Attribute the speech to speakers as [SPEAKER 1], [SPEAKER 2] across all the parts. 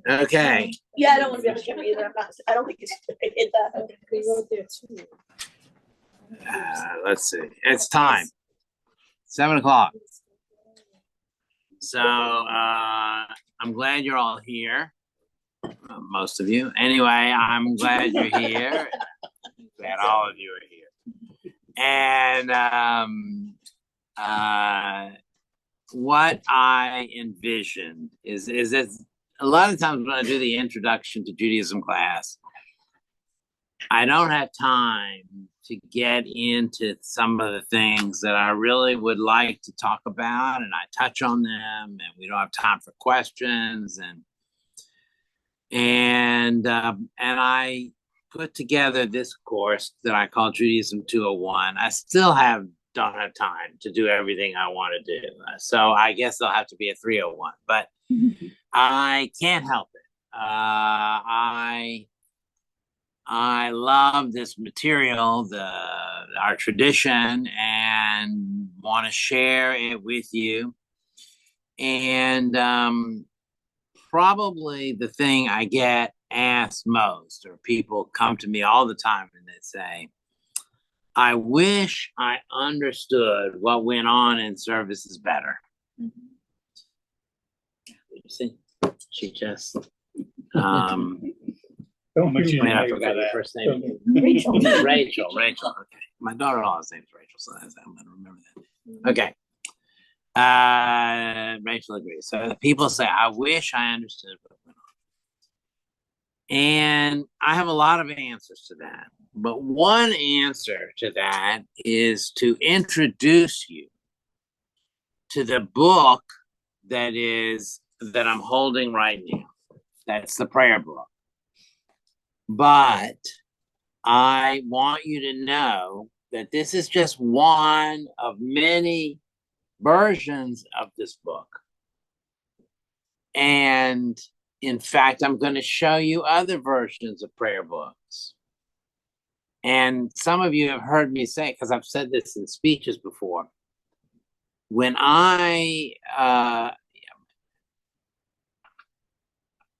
[SPEAKER 1] Okay.
[SPEAKER 2] Yeah, I don't want to be on the camera either. I don't think it's hit that. We wrote there too.
[SPEAKER 1] Let's see. It's time. 7 o'clock. So I'm glad you're all here. Most of you. Anyway, I'm glad you're here. Glad all of you are here. And what I envisioned is that a lot of times when I do the introduction to Judaism class, I don't have time to get into some of the things that I really would like to talk about, and I touch on them, and we don't have time for questions, and I put together this course that I call Judaism 201. I still don't have time to do everything I want to do, so I guess there'll have to be a 301. But I can't help it. I love this material, our tradition, and want to share it with you. And probably the thing I get asked most, or people come to me all the time and they say, I wish I understood what went on in services better. You see, she just I forgot your first name. Rachel. Rachel. Okay. My daughter-in-law's name is Rachel, so I'm going to remember that. Okay. Rachel agrees. So people say, I wish I understood what went on. And I have a lot of answers to that. But one answer to that is to introduce you to the book that I'm holding right now. That's the prayer book. But I want you to know that this is just one of many versions of this book. And in fact, I'm going to show you other versions of prayer books. And some of you have heard me say, because I've said this in speeches before, when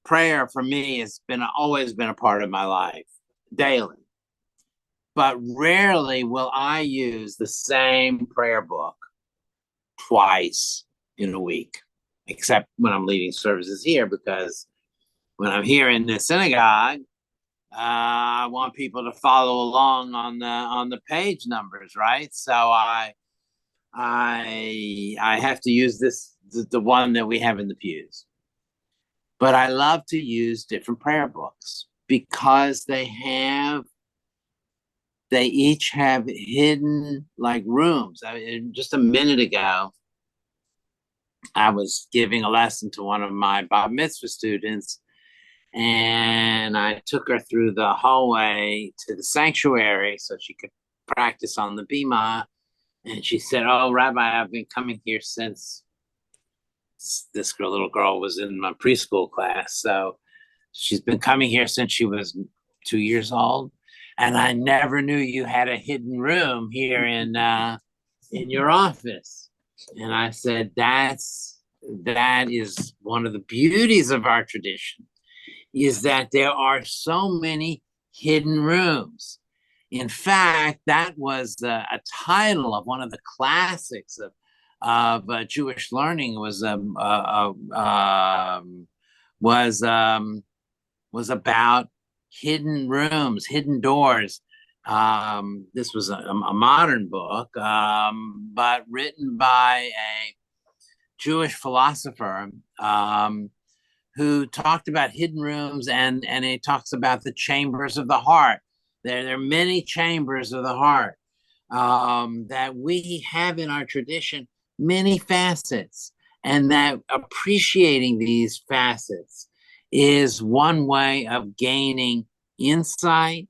[SPEAKER 1] prayer for me has always been a part of my life, daily. But rarely will I use the same prayer book twice in a week, except when I'm leading services here, because when I'm here in the synagogue, I want people to follow along on the page numbers, right? So I have to use the one that we have in the pews. But I love to use different prayer books because they each have hidden like rooms. Just a minute ago, I was giving a lesson to one of my Bar Mitzvah students, and I took her through the hallway to the sanctuary so she could practice on the bima. And she said, oh, Rabbi, I've been coming here since this little girl was in my preschool class. So she's been coming here since she was 2 years old. And I never knew you had a hidden room here in your office. And I said, that is one of the beauties of our tradition, is that there are so many hidden rooms. In fact, that was a title of one of the classics of Jewish learning was about hidden rooms, hidden doors. This was a modern book, but written by a Jewish philosopher who talked about hidden rooms, and he talks about the chambers of the heart. There are many chambers of the heart that we have in our tradition, many facets, and that appreciating these facets is one way of gaining insight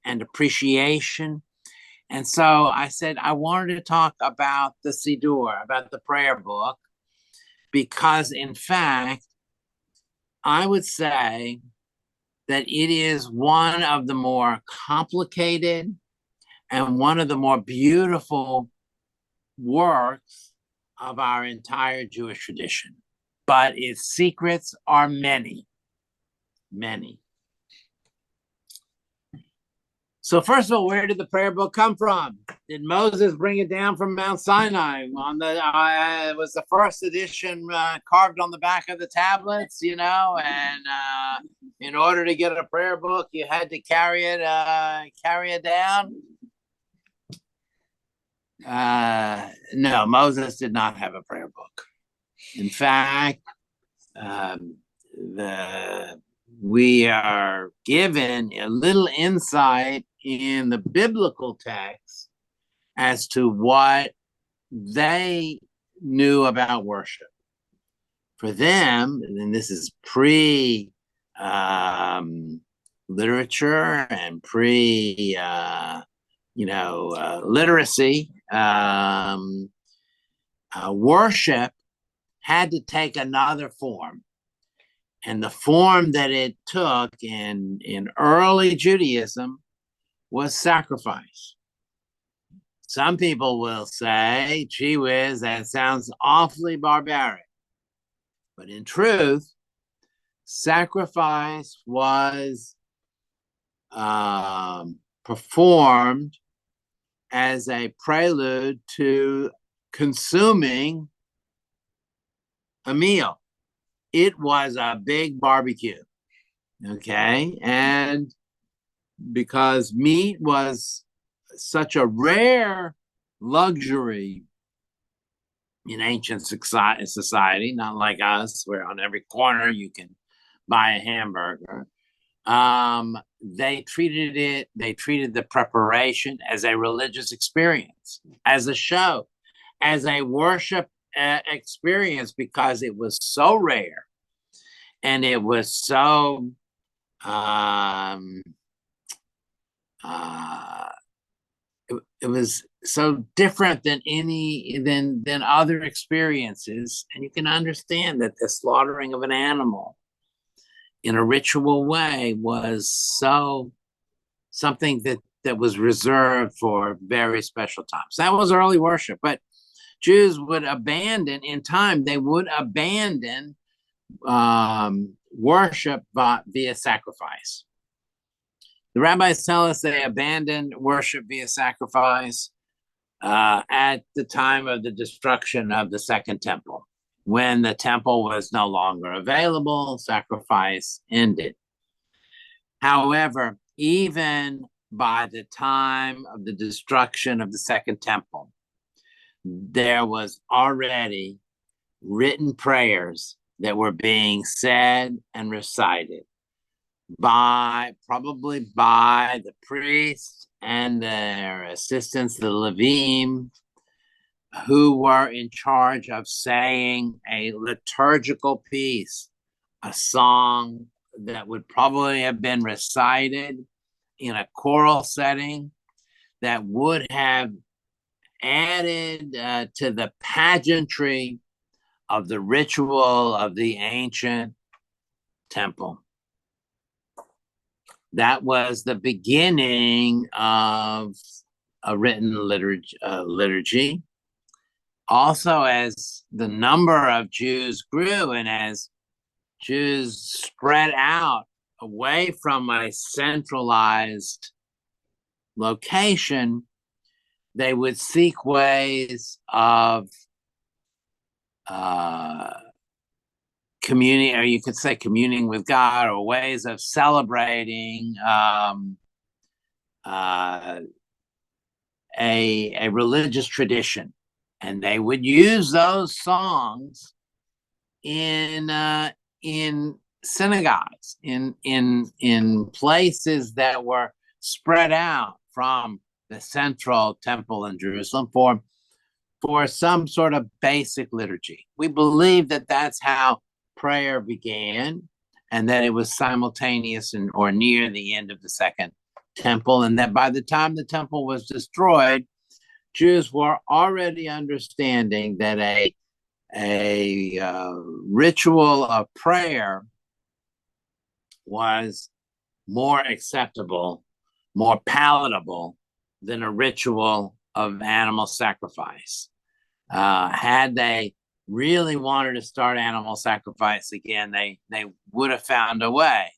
[SPEAKER 1] and appreciation And so I said, I wanted to talk about the Siddur, about the prayer book, because in fact, I would say that it is one of the more complicated and one of the more beautiful works of our entire Jewish tradition. But its secrets are many, many. So first of all, where did the prayer book come from? Did Moses bring it down from Mount Sinai? It was the first edition carved on the back of the tablets, and in order to get a prayer book, you had to carry it down. No, Moses did not have a prayer book. In fact, we are given a little insight in the biblical text as to what they knew about worship. For them, and this is pre literature and pre literacy, worship had to take another form. And the form that it took in early Judaism was sacrifice. Some people will say, gee whiz, that sounds awfully barbaric. But in truth, sacrifice was performed as a prelude to consuming a meal. It was a big barbecue, okay? And because meat was such a rare luxury in ancient society, not like us, where on every corner you can buy a hamburger, they treated the preparation as a religious experience, as a show, as a worship experience, because it was so rare and it was so it was so different than other experiences. And you can understand that the slaughtering of an animal in a ritual way was something that was reserved for very special times. That was early worship. But Jews would abandon worship via sacrifice. The rabbis tell us they abandoned worship via sacrifice at the time of the destruction of the Second Temple. When the temple was no longer available, sacrifice ended. However, even by the time of the destruction of the Second Temple, there was already written prayers that were being said and recited probably by the priests and their assistants, the Levim, who were in charge of saying a liturgical piece, a song that would probably have been recited in a choral setting, that would have added to the pageantry of the ritual of the ancient temple. That was the beginning of a written liturgy. Also, as the number of Jews grew and as Jews spread out away from a centralized location, they would seek ways of communing, or you could say communing with God, or ways of celebrating a religious tradition. And they would use those songs in synagogues, in places that were spread out from the central temple in Jerusalem for some sort of basic liturgy. We believe that that's how prayer began, and that it was simultaneous or near the end of the Second temple, and that by the time the temple was destroyed, Jews were already understanding that a ritual of prayer was more acceptable, more palatable than a ritual of animal sacrifice. Had they really wanted to start animal sacrifice again, they would have found a way.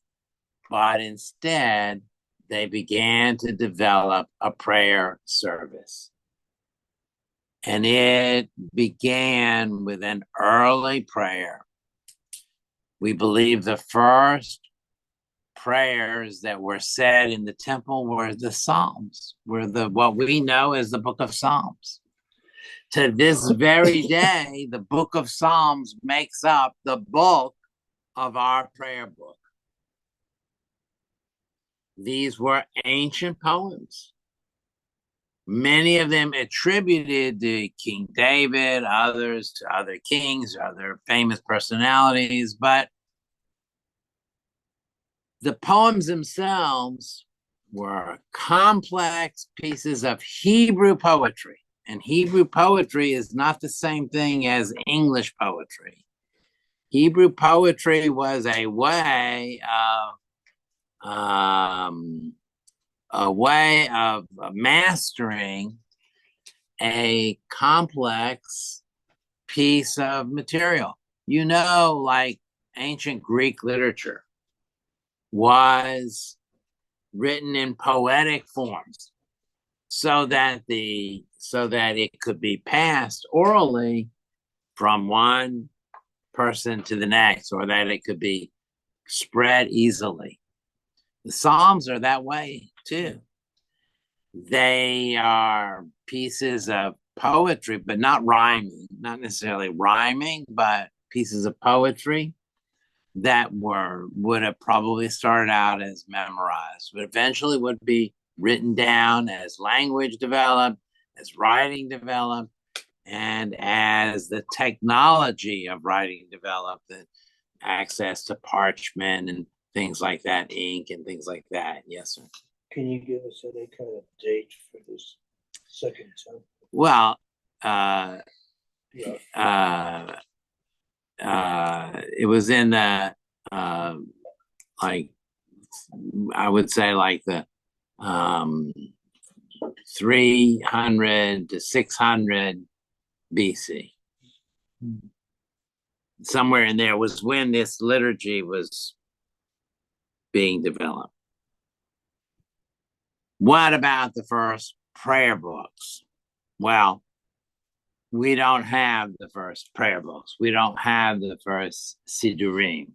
[SPEAKER 1] But instead, they began to develop a prayer service. And it began with an early prayer. We believe the first prayers that were said in the temple were the Psalms, were what we know as the book of Psalms. To this very day, the book of Psalms makes up the bulk of our prayer book. These were ancient poems, many of them attributed to King David, others to other kings, other famous personalities, but the poems themselves were complex pieces of Hebrew poetry. And Hebrew poetry is not the same thing as English poetry. Hebrew poetry was a way of mastering a complex piece of material. You know, like ancient Greek literature was written in poetic forms so that it could be passed orally from one person to the next, or that it could be spread easily. The Psalms are that way too. They are pieces of poetry, but not rhyming, not necessarily rhyming, but pieces of poetry that would have probably started out as memorized, but eventually would be written down as language developed, as writing developed, and as the technology of writing developed, and access to parchment and things like that, ink and things like that. Yes, sir.
[SPEAKER 3] Can you give us any kind of date for this second time?
[SPEAKER 1] Well,
[SPEAKER 3] Yeah.
[SPEAKER 1] it was in the like, I would say like the 300 to 600 BC. Somewhere in there was when this liturgy was being developed. What about the first prayer books? Well, we don't have the first prayer books. We don't have the first Siddurim.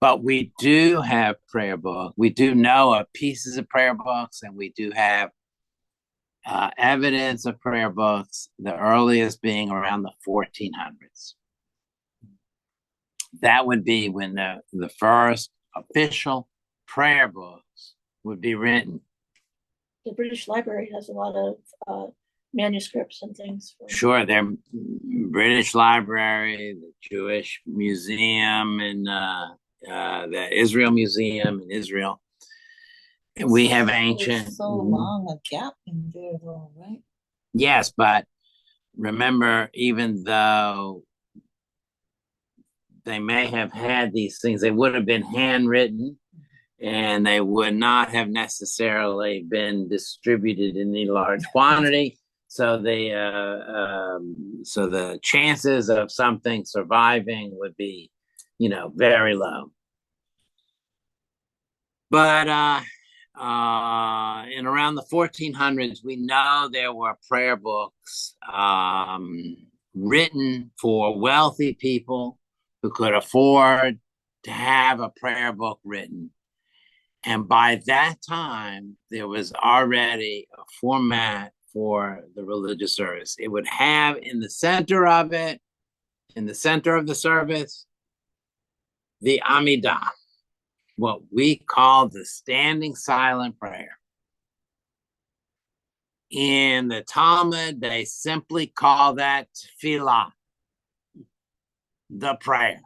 [SPEAKER 1] But we do have prayer books. We do know of pieces of prayer books, and we do have evidence of prayer books, the earliest being around the 1400s. That would be when the first official prayer books would be written.
[SPEAKER 2] The British Library has a lot of manuscripts and things.
[SPEAKER 1] Sure, their British Library, the Jewish Museum, and the Israel Museum in Israel. And we have ancient.
[SPEAKER 4] So long a gap in there, though, right?
[SPEAKER 1] Yes, but remember, even though they may have had these things, they would have been handwritten, and they would not have necessarily been distributed in any large quantity. So the chances of something surviving would be, very low. But in around the 1400s, we know there were prayer books written for wealthy people who could afford to have a prayer book written. And by that time, there was already a format for the religious service. It would have in the center of the service, the Amidah, what we call the standing silent prayer. In the Talmud, they simply call that tefillah, the prayer.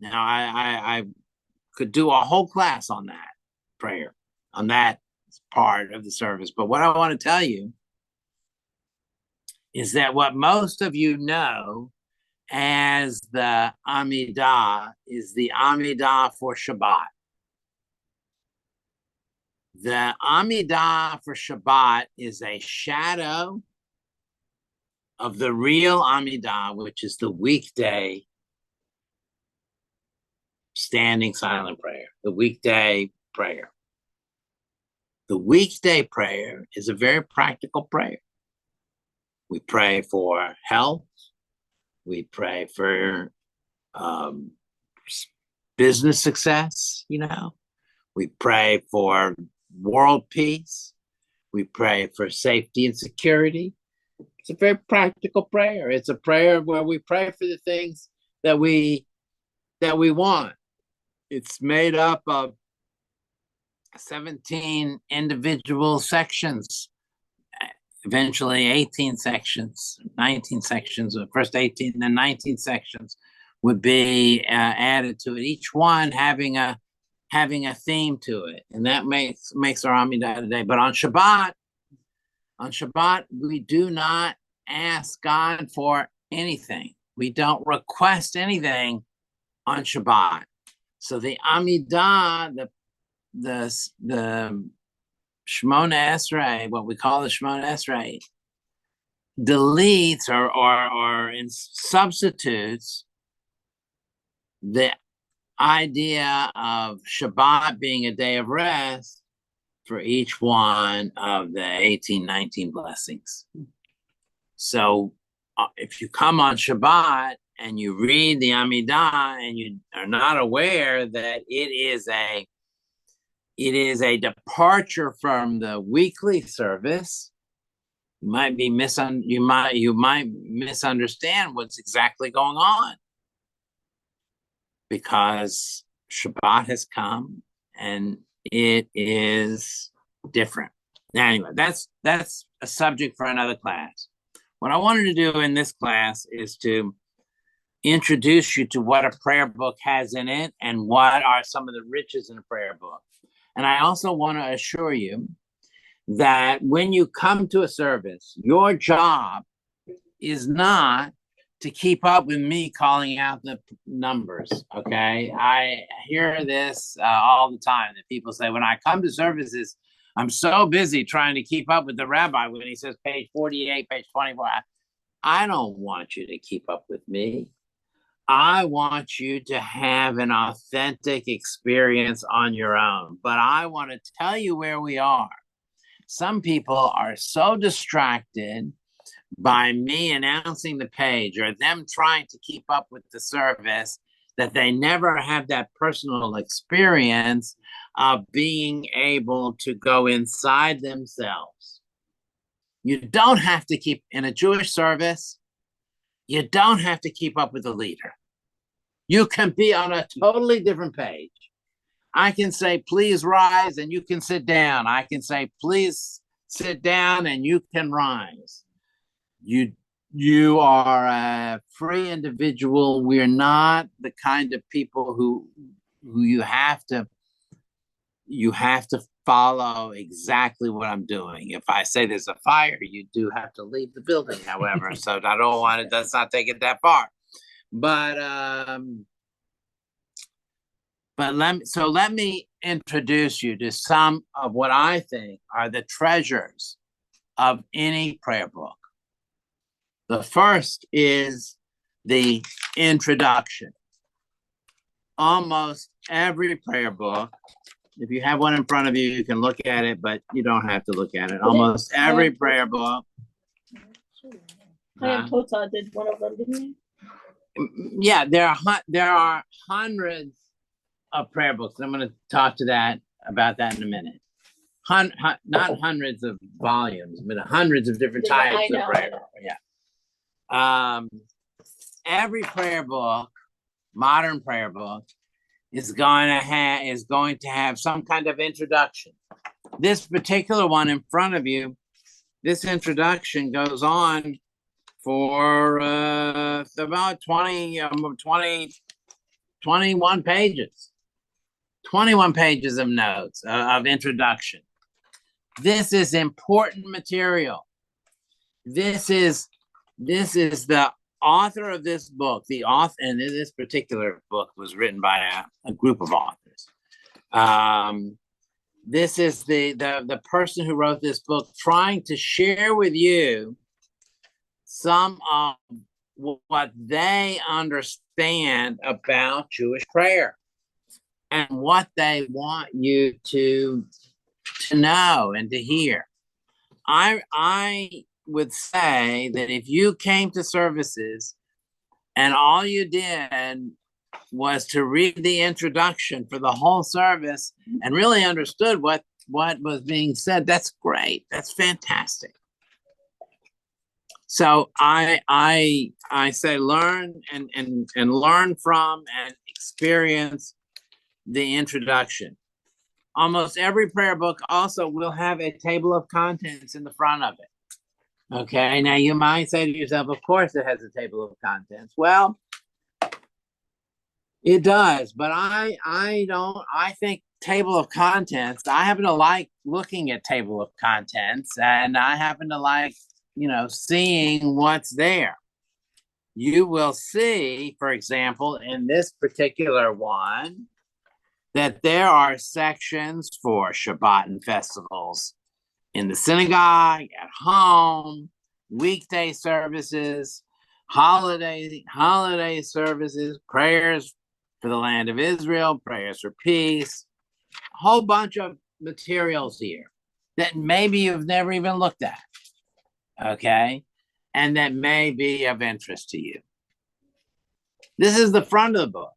[SPEAKER 1] Now, I could do a whole class on that prayer. on that part of the service. But what I want to tell you is that what most of you know as the Amidah is the Amidah for Shabbat. The Amidah for Shabbat is a shadow of the real Amidah, which is the weekday standing silent prayer, the weekday prayer. The weekday prayer is a very practical prayer. We pray for health. We pray for business success, you know. We pray for world peace. We pray for safety and security. It's a very practical prayer. It's a prayer where we pray for the things that we want. It's made up of 17 individual sections, eventually 18 sections, 19 sections, the first 18, then 19 sections would be added to it, each one having a theme to it. And that makes our Amidah today. But on Shabbat, we do not ask God for anything. We don't request anything on Shabbat. So the Amidah, the Shemona Esrei, what we call the Shemona Esrei, deletes or substitutes the idea of Shabbat being a day of rest for each one of the 18, 19 blessings. So if you come on Shabbat and you read the Amidah and you are not aware that it is a departure from the weekly service, you might misunderstand what's exactly going on, because Shabbat has come and it is different. Anyway, that's a subject for another class. What I wanted to do in this class is to introduce you to what a prayer book has in it and what are some of the riches in a prayer book. And I also want to assure you that when you come to a service, your job is not to keep up with me calling out the numbers, okay? I hear this all the time, that people say, when I come to services, I'm so busy trying to keep up with the rabbi when he says page 48, page 24. I don't want you to keep up with me. I want you to have an authentic experience on your own, but I want to tell you where we are. Some people are so distracted by me announcing the page or them trying to keep up with the service that they never have that personal experience of being able to go inside themselves. You don't have to keep, in a Jewish service, you don't have to keep up with the leader. You can be on a totally different page. I can say, please rise, and you can sit down. I can say, please sit down, and you can rise. You are a free individual. We're not the kind of people who you have to follow exactly what I'm doing. If I say there's a fire, you do have to leave the building, however. So I don't want it, let's not take it that far. But let me introduce you to some of what I think are the treasures of any prayer book. The first is the introduction. Almost every prayer book, if you have one in front of you, you can look at it, but you don't have to look at it. Almost every prayer book.
[SPEAKER 2] Tota did one of them, didn't he?
[SPEAKER 1] Yeah, there are hundreds of prayer books. I'm going to talk about that in a minute. Not hundreds of volumes, but hundreds of different types of prayer book. Yeah. Every prayer book, modern prayer book, is going to have some kind of introduction. This particular one in front of you, this introduction goes on for about 21 pages. 21 pages of notes, of introduction. This is important material. This is the author of this book. The author, and this particular book was written by a group of authors. This is the person who wrote this book trying to share with you some of what they understand about Jewish prayer and what they want you to know and to hear. I would say that if you came to services and all you did was to read the introduction for the whole service and really understood what was being said, that's great. That's fantastic. So I say learn and learn from and experience the introduction. Almost every prayer book also will have a table of contents in the front of it. Okay, now you might say to yourself, of course it has a table of contents. Well, it does, but I don't. I think table of contents, I happen to like looking at table of contents, and I happen to like, seeing what's there. You will see, for example, in this particular one, that there are sections for Shabbat and festivals in the synagogue, at home, weekday services, holiday services, prayers for the land of Israel, prayers for peace, a whole bunch of materials here that maybe you've never even looked at, okay? And that may be of interest to you. This is the front of the book.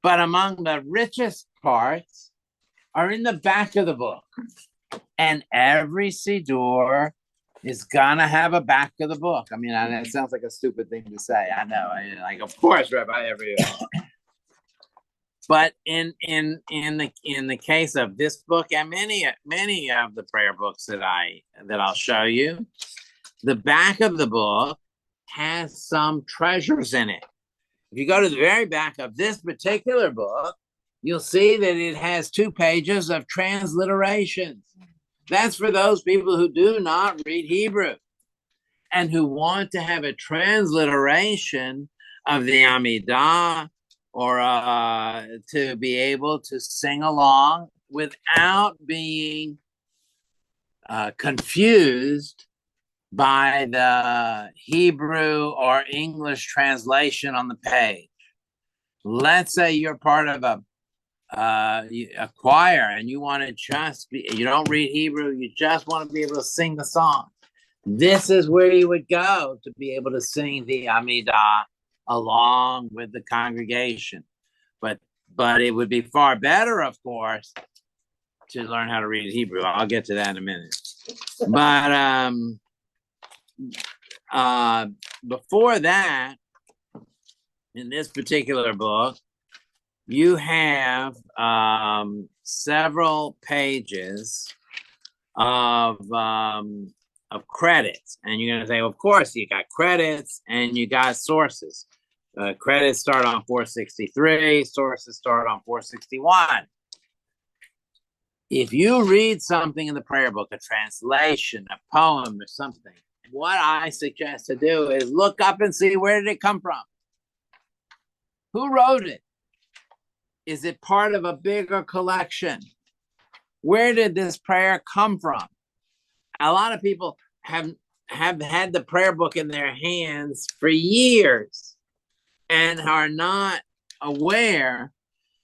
[SPEAKER 1] But among the richest parts are in the back of the book. And every Siddur is gonna have a back of the book. I mean, it sounds like a stupid thing to say. I know. Of course, Rabbi, but in the case of this book and many of the prayer books that I'll show you, the back of the book has some treasures in it. If you go to the very back of this particular book, you'll see that it has 2 pages of transliterations. That's for those people who do not read Hebrew and who want to have a transliteration of the Amidah, or to be able to sing along without being confused by the Hebrew or English translation on the page. Let's say you're part of a choir and you want to you don't read Hebrew, you just want to be able to sing the song. This is where you would go to be able to sing the Amidah along with the congregation. But it would be far better, of course, to learn how to read Hebrew. I'll get to that in a minute. But before that, in this particular book, you have several pages of credits, and you're going to say, well, of course, you got credits and you got sources. Credits start on 463, sources start on 461. If you read something in the prayer book, a translation, a poem, or something, what I suggest to do is look up and see, where did it come from? Who wrote it? Is it part of a bigger collection? Where did this prayer come from? A lot of people have had the prayer book in their hands for years and are not aware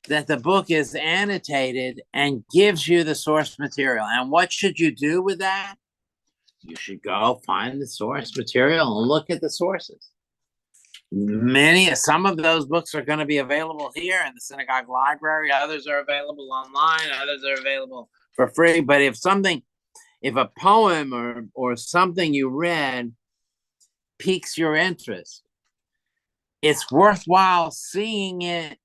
[SPEAKER 1] that the book is annotated and gives you the source material. And what should you do with that? You should go find the source material and look at the sources. Some of those books are going to be available here in the synagogue library. Others are available online. Others are available for free. But if a poem or something you read piques your interest, it's worthwhile seeing it,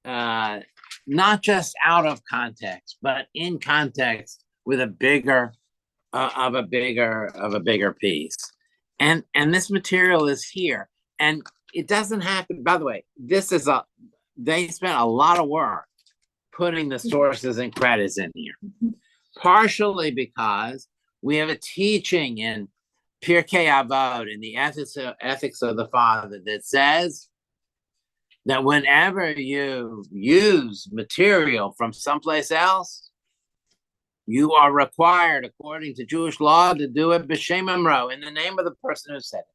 [SPEAKER 1] not just out of context, but in context with a bigger piece. And this material is here. And it doesn't have to, by the way, they spent a lot of work putting the sources and credits in here. Partially because we have a teaching in Pirkei Avot, in the ethics of the Father, that says that whenever you use material from someplace else, you are required, according to Jewish law, to do it b'shem amro, in the name of the person who said it.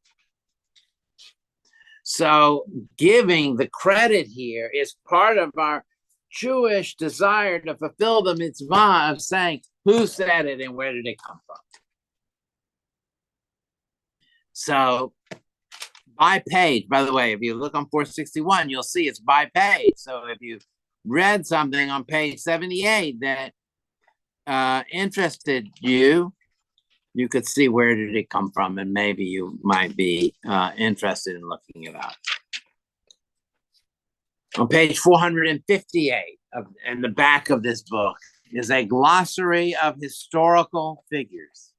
[SPEAKER 1] So giving the credit here is part of our Jewish desire to fulfill the mitzvah of saying who said it and where did it come from. So by page, by the way, if you look on 461, you'll see it's by page. So if you read something on page 78 that interested you, you could see where did it come from, and maybe you might be interested in looking it up. On page 458 in the back of this book is a glossary of historical figures.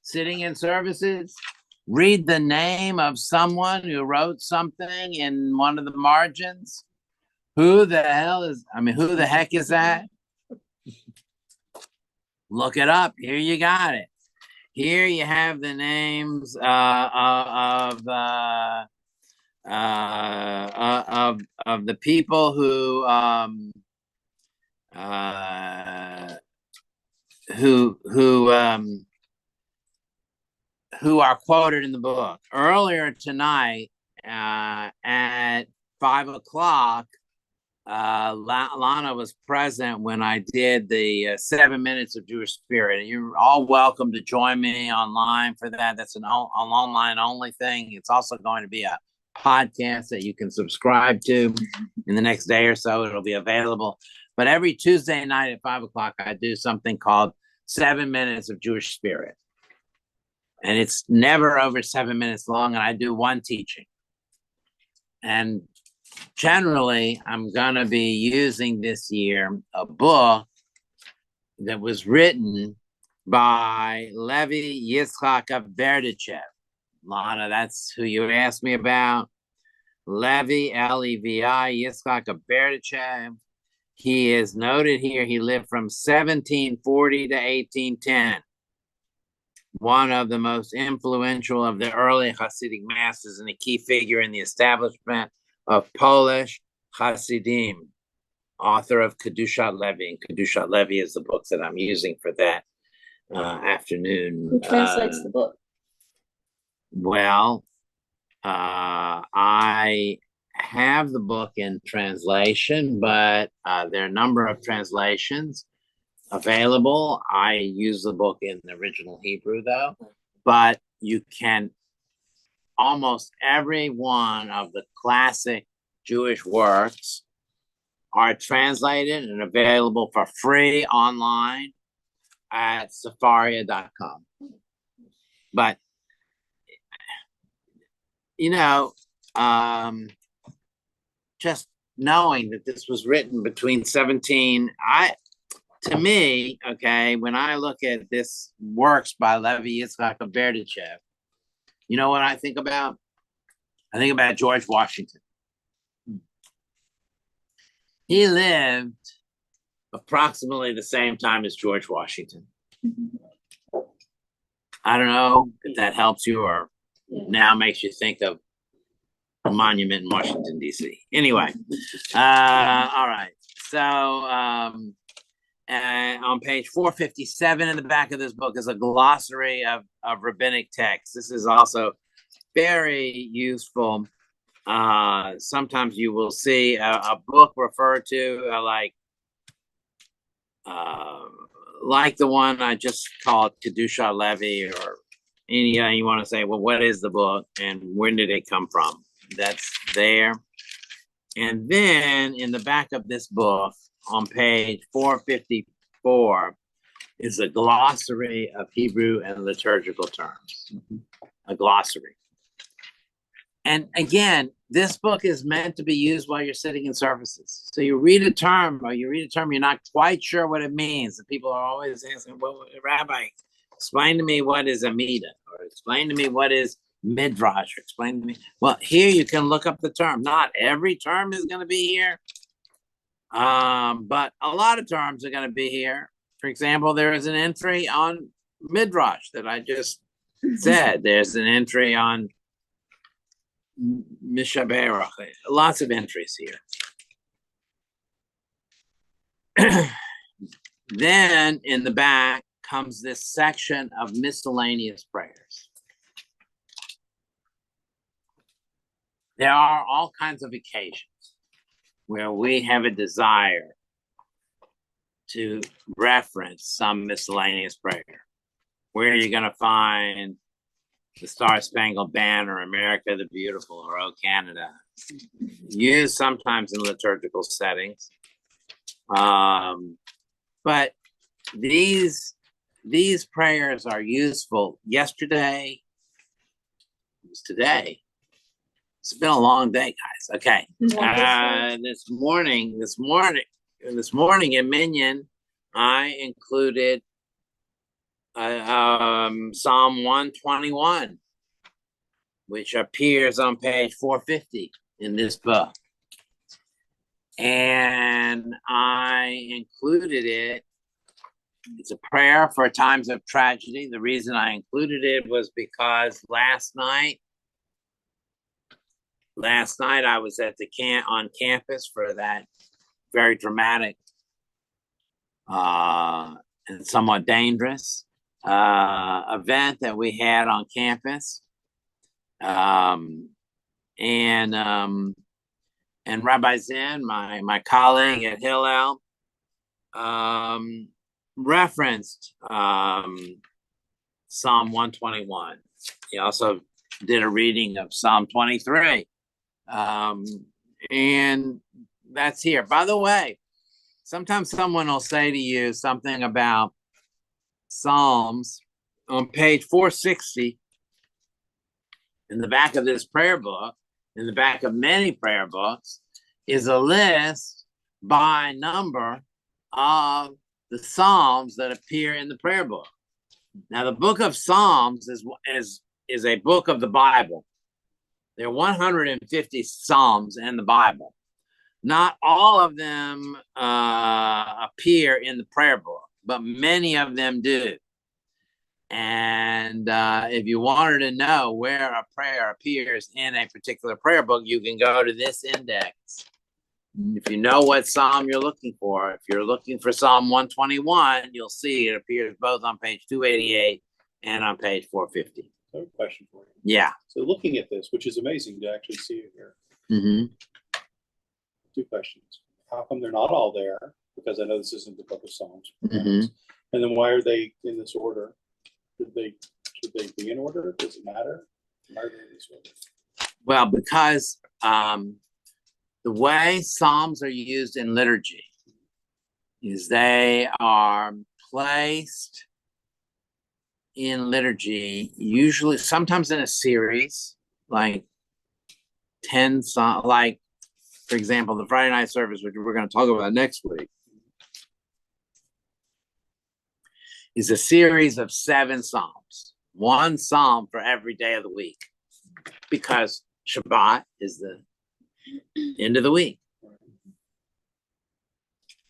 [SPEAKER 1] Sitting in services, read the name of someone who wrote something in one of the margins. Who the heck is that? Look it up. Here you got it. Here you have the names of the people who are quoted in the book. Earlier tonight, at 5:00, Lana was present when I did the 7 minutes of Jewish Spirit. And you're all welcome to join me online for that. That's an online only thing. It's also going to be a podcast that you can subscribe to in the next day or so. It'll be available. But every Tuesday night at 5:00, I do something called 7 minutes of Jewish Spirit. And it's never over 7 minutes long, and I do one teaching. And generally, I'm going to be using this year a book that was written by Levi Yitzchak of Berdichev. Lana, that's who you asked me about. Levi, L-E-V-I, Yitzchak of Berdichev. He is noted here. He lived from 1740 to 1810. One of the most influential of the early Hasidic masters and a key figure in the establishment of Polish Hasidim, author of Kedushat Levi. And Kedushat Levi is the book that I'm using for that afternoon.
[SPEAKER 2] Who translates the book?
[SPEAKER 1] Well, I have the book in translation, but there are a number of translations available. I use the book in the original Hebrew, though, but you can, almost every one of the classic Jewish works are translated and available for free online at Sefaria.com. But, just knowing that this was written between to me, okay, when I look at this works by Levi Yitzchak of Berdichev, you know what I think about? I think about George Washington. He lived approximately the same time as George Washington. I don't know if that helps you or now makes you think of a monument in Washington, D.C. Anyway, all right. So on page 457 in the back of this book is a glossary of rabbinic texts. This is also very useful. Sometimes you will see a book referred to like the one I just called Kedusha Levi, or any you want to say, well, what is the book and when did it come from? That's there. And then in the back of this book, on page 454, is a glossary of Hebrew and liturgical terms. A glossary. And again, this book is meant to be used while you're sitting in services. So you read a term, you're not quite sure what it means. And people are always asking, well, Rabbi, explain to me what is Amida, or explain to me what is Midrash, or explain to me. Well, here you can look up the term. Not every term is going to be here, But a lot of terms are going to be here. For example, there is an entry on Midrash that I just said. There's an entry on Mishaberach. Lots of entries here. Then in the back comes this section of miscellaneous prayers. There are all kinds of occasions where we have a desire to reference some miscellaneous prayer. Where are you going to find the Star Spangled Banner, America the Beautiful, or Oh Canada? Used sometimes in liturgical settings. But these prayers are useful. Yesterday, it was today. It's been a long day, guys. Okay. This morning in Minyan, I included Psalm 121, which appears on page 450 in this book. And I included it. It's a prayer for times of tragedy. The reason I included it was because last night I was at on campus for that very dramatic and somewhat dangerous event that we had on campus. And Rabbi Zinn, my colleague at Hillel, referenced Psalm 121. He also did a reading of Psalm 23. And that's here. By the way, sometimes someone will say to you something about Psalms on page 460 in the back of this prayer book, in the back of many prayer books, is a list by number of the Psalms that appear in the prayer book. Now, the book of Psalms is a book of the Bible. There are 150 Psalms in the Bible. Not all of them appear in the prayer book, but many of them do. And if you wanted to know where a prayer appears in a particular prayer book, you can go to this index. If you know what Psalm you're looking for, if you're looking for Psalm 121, you'll see it appears both on page 288 and on page 450.
[SPEAKER 5] I have a question for you.
[SPEAKER 1] Yeah.
[SPEAKER 5] So looking at this, which is amazing to actually see it here.
[SPEAKER 1] Mm-hmm.
[SPEAKER 5] Two questions. How come they're not all there? Because I know this isn't the book of Psalms.
[SPEAKER 1] Mm-hmm.
[SPEAKER 5] And then why are they in this order? Should they be in order? Does it matter? Why are they in this order?
[SPEAKER 1] Well, because the way Psalms are used in liturgy is they are placed in liturgy, usually sometimes in a series, like 10 songs, like, for example, the Friday night service, which we're going to talk about next week, is a series of 7 Psalms, 1 Psalm for every day of the week, because Shabbat is the end of the week.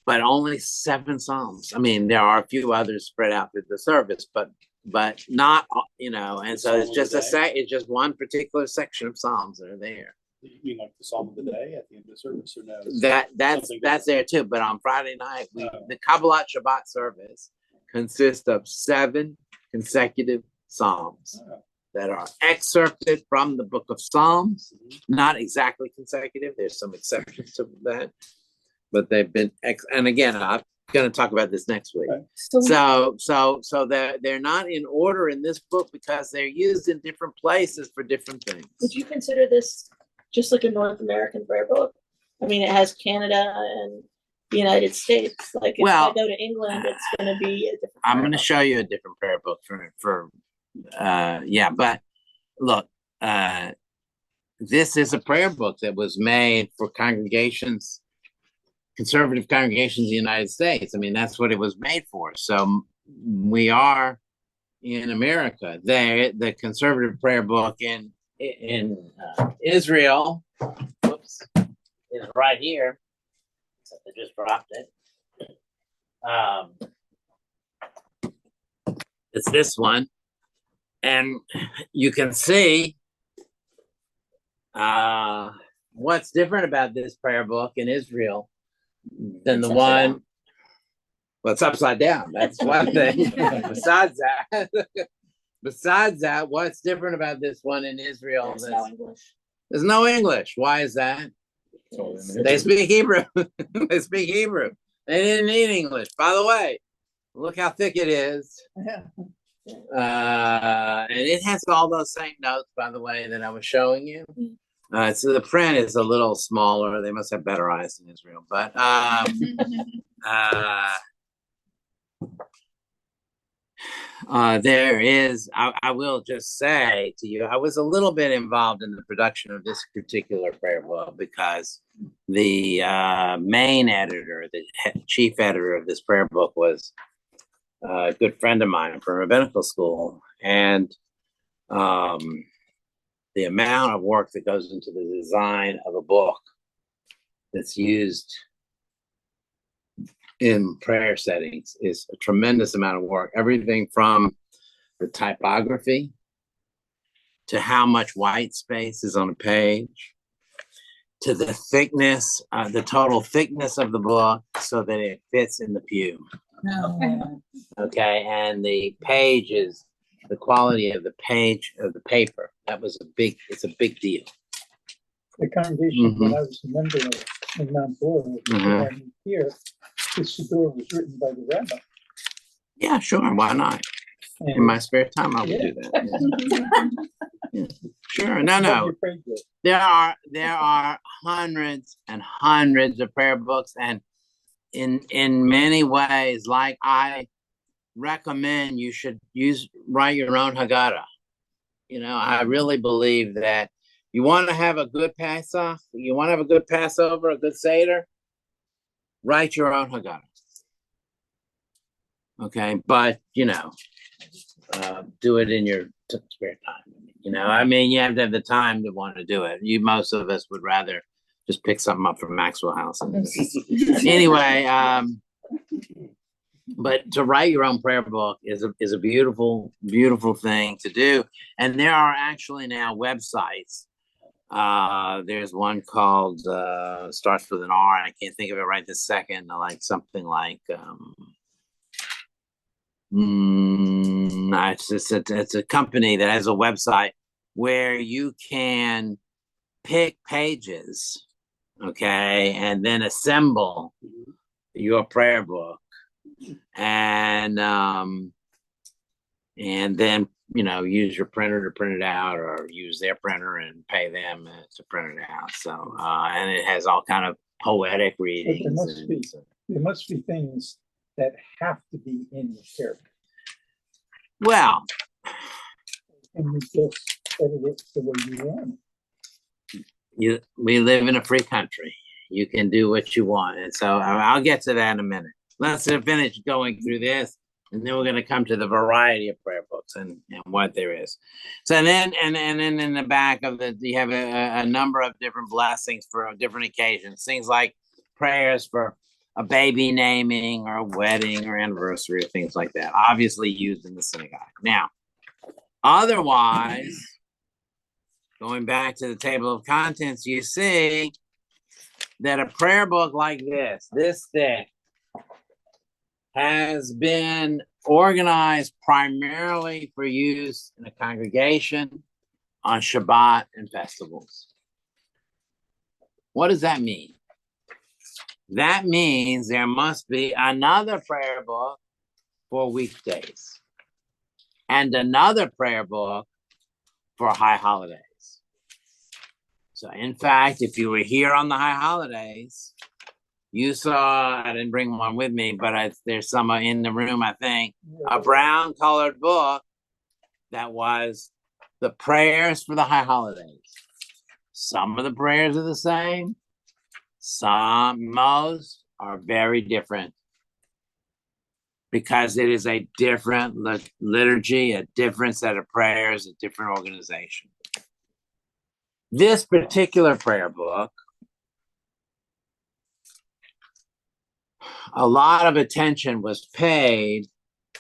[SPEAKER 1] But only 7 Psalms. I mean, there are a few others spread out through the service, but not, and so it's just it's just one particular section of Psalms that are there.
[SPEAKER 5] You mean like the Psalm of the day at the end of the service, or no?
[SPEAKER 1] That's there too. But on Friday night, the Kabbalat Shabbat service consists of 7 consecutive Psalms that are excerpted from the book of Psalms. Not exactly consecutive. There's some exceptions to that, but they've been. And again, I'm going to talk about this next week.
[SPEAKER 5] Okay.
[SPEAKER 1] So they're not in order in this book because they're used in different places for different things.
[SPEAKER 2] Would you consider this just like a North American prayer book? I mean, it has Canada and the United States. Like if I go to England, it's going to be a different.
[SPEAKER 1] I'm going to show you a different prayer book for but look, this is a prayer book that was made for congregations, conservative congregations in the United States. I mean, that's what it was made for. So we are in America. The conservative prayer book in Israel, is right here. except I just dropped it. It's this one. And you can see what's different about this prayer book in Israel than the one. Well, it's upside down. That's one thing. Besides that, what's different about this one in Israel?
[SPEAKER 2] There's no English.
[SPEAKER 1] There's no English. Why is that? They speak Hebrew. They speak Hebrew. They didn't need English. By the way, look how thick it is. And it has all those same notes, by the way, that I was showing you. So the print is a little smaller. They must have better eyes in Israel. But there is, I will just say to you, I was a little bit involved in the production of this particular prayer book because the main editor, the chief editor of this prayer book was a good friend of mine from rabbinical school. And the amount of work that goes into the design of a book that's used in prayer settings is a tremendous amount of work. Everything from the typography to how much white space is on a page to the thickness, the total thickness of the book so that it fits in the pew. Okay, and the pages, the quality of the page of the paper, it's a big deal.
[SPEAKER 3] The congregation that I was a member of in Mount Dora, here, the Siddur was written by the rabbi.
[SPEAKER 1] Yeah, sure, why not?
[SPEAKER 3] And
[SPEAKER 1] in my spare time, I would do that. Yeah. Sure, no. There are hundreds and hundreds of prayer books, and in many ways, like I recommend you should write your own Haggadah. You know, I really believe that you want to have a good Passover, you want to have a good Passover, a good Seder, write your own Haggadah. Okay, but you know, do it in your spare time. You know, I mean, you have to have the time to want to do it. Most of us would rather just pick something up from Maxwell House. Anyway, but to write your own prayer book is a beautiful, beautiful thing to do. And there are actually now websites. There's one called starts with an R. I can't think of it right this second. Like something like it's a company that has a website where you can pick pages, okay, and then assemble your prayer book, and then use your printer to print it out, or use their printer and pay them to print it out. So and it has all kind of poetic readings.
[SPEAKER 3] There must be things that have to be in the character.
[SPEAKER 1] Well,
[SPEAKER 3] and you just edit it the way you want it.
[SPEAKER 1] We live in a free country. You can do what you want, and so I'll get to that in a minute. Let's finish going through this, and then we're going to come to the variety of prayer books and what there is. So then, and then in the back of you have a number of different blessings for different occasions. Things like prayers for a baby naming or a wedding or anniversary or things like that, obviously used in the synagogue. Now, otherwise, going back to the table of contents, you see that a prayer book like this thick, has been organized primarily for use in a congregation on Shabbat and festivals. What does that mean? That means there must be another prayer book for weekdays and another prayer book for high holidays. So in fact, if you were here on the high holidays, you saw, I didn't bring one with me, but there's some in the room, I think, a brown colored book that was the prayers for the high holidays. Some of the prayers are the same. Most are very different because it is a different liturgy, a different set of prayers, a different organization. This particular prayer book a lot of attention was paid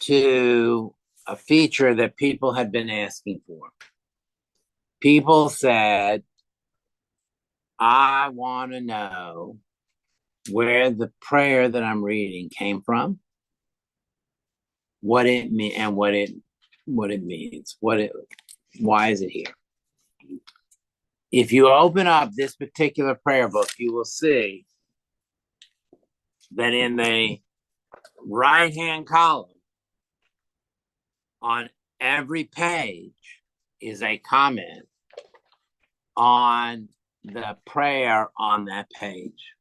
[SPEAKER 1] to a feature that people had been asking for. People said, I want to know where the prayer that I'm reading came from, what it means, and what it means, why is it here? If you open up this particular prayer book, you will see that in the right-hand column on every page is a comment on the prayer on that page.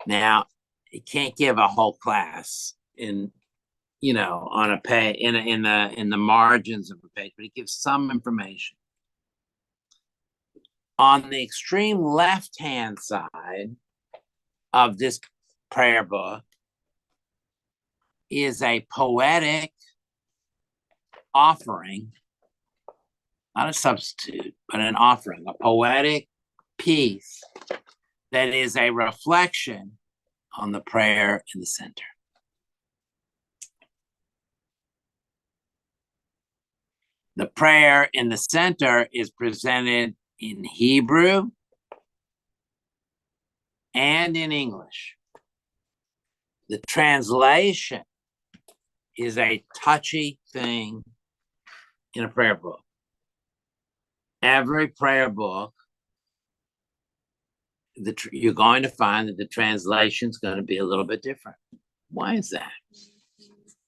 [SPEAKER 1] Now, you can't give a whole class on a page in the margins of a page, but it gives some information. On the extreme left-hand side of this prayer book is a poetic offering, not a substitute, but an offering, a poetic piece that is a reflection on the prayer in the center. The prayer in the center is presented in Hebrew and in English. The translation is a touchy thing in a prayer book. Every prayer book, you're going to find that the translation is going to be a little bit different. Why is that?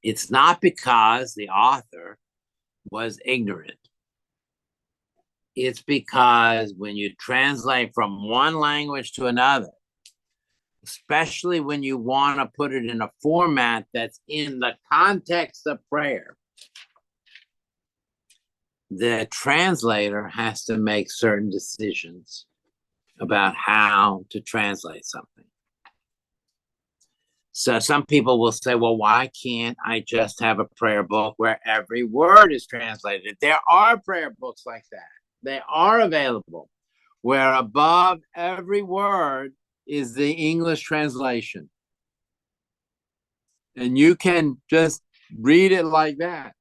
[SPEAKER 1] It's not because the author was ignorant. It's because when you translate from one language to another, especially when you want to put it in a format that's in the context of prayer, the translator has to make certain decisions about how to translate something. So some people will say, well, why can't I just have a prayer book where every word is translated? There are prayer books like that. They are available, where above every word is the English translation. And you can just read it like that.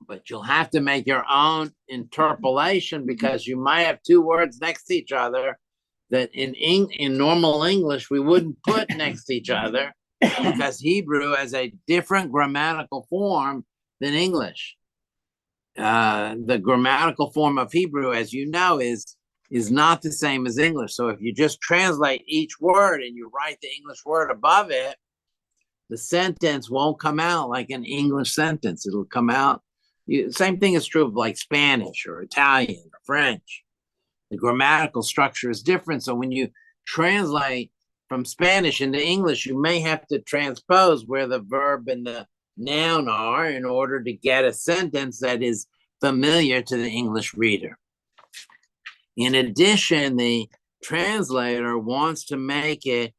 [SPEAKER 1] But you'll have to make your own interpolation, because you might have two words next to each other that in normal English we wouldn't put next to each other, because Hebrew has a different grammatical form than English. The grammatical form of Hebrew, as you know, is not the same as English. So if you just translate each word and you write the English word above it, the sentence won't come out like an English sentence. It'll come out. Same thing is true of like Spanish or Italian or French. The grammatical structure is different. So when you translate from Spanish into English, you may have to transpose where the verb and the noun are in order to get a sentence that is familiar to the English reader. In addition, the translator wants to make it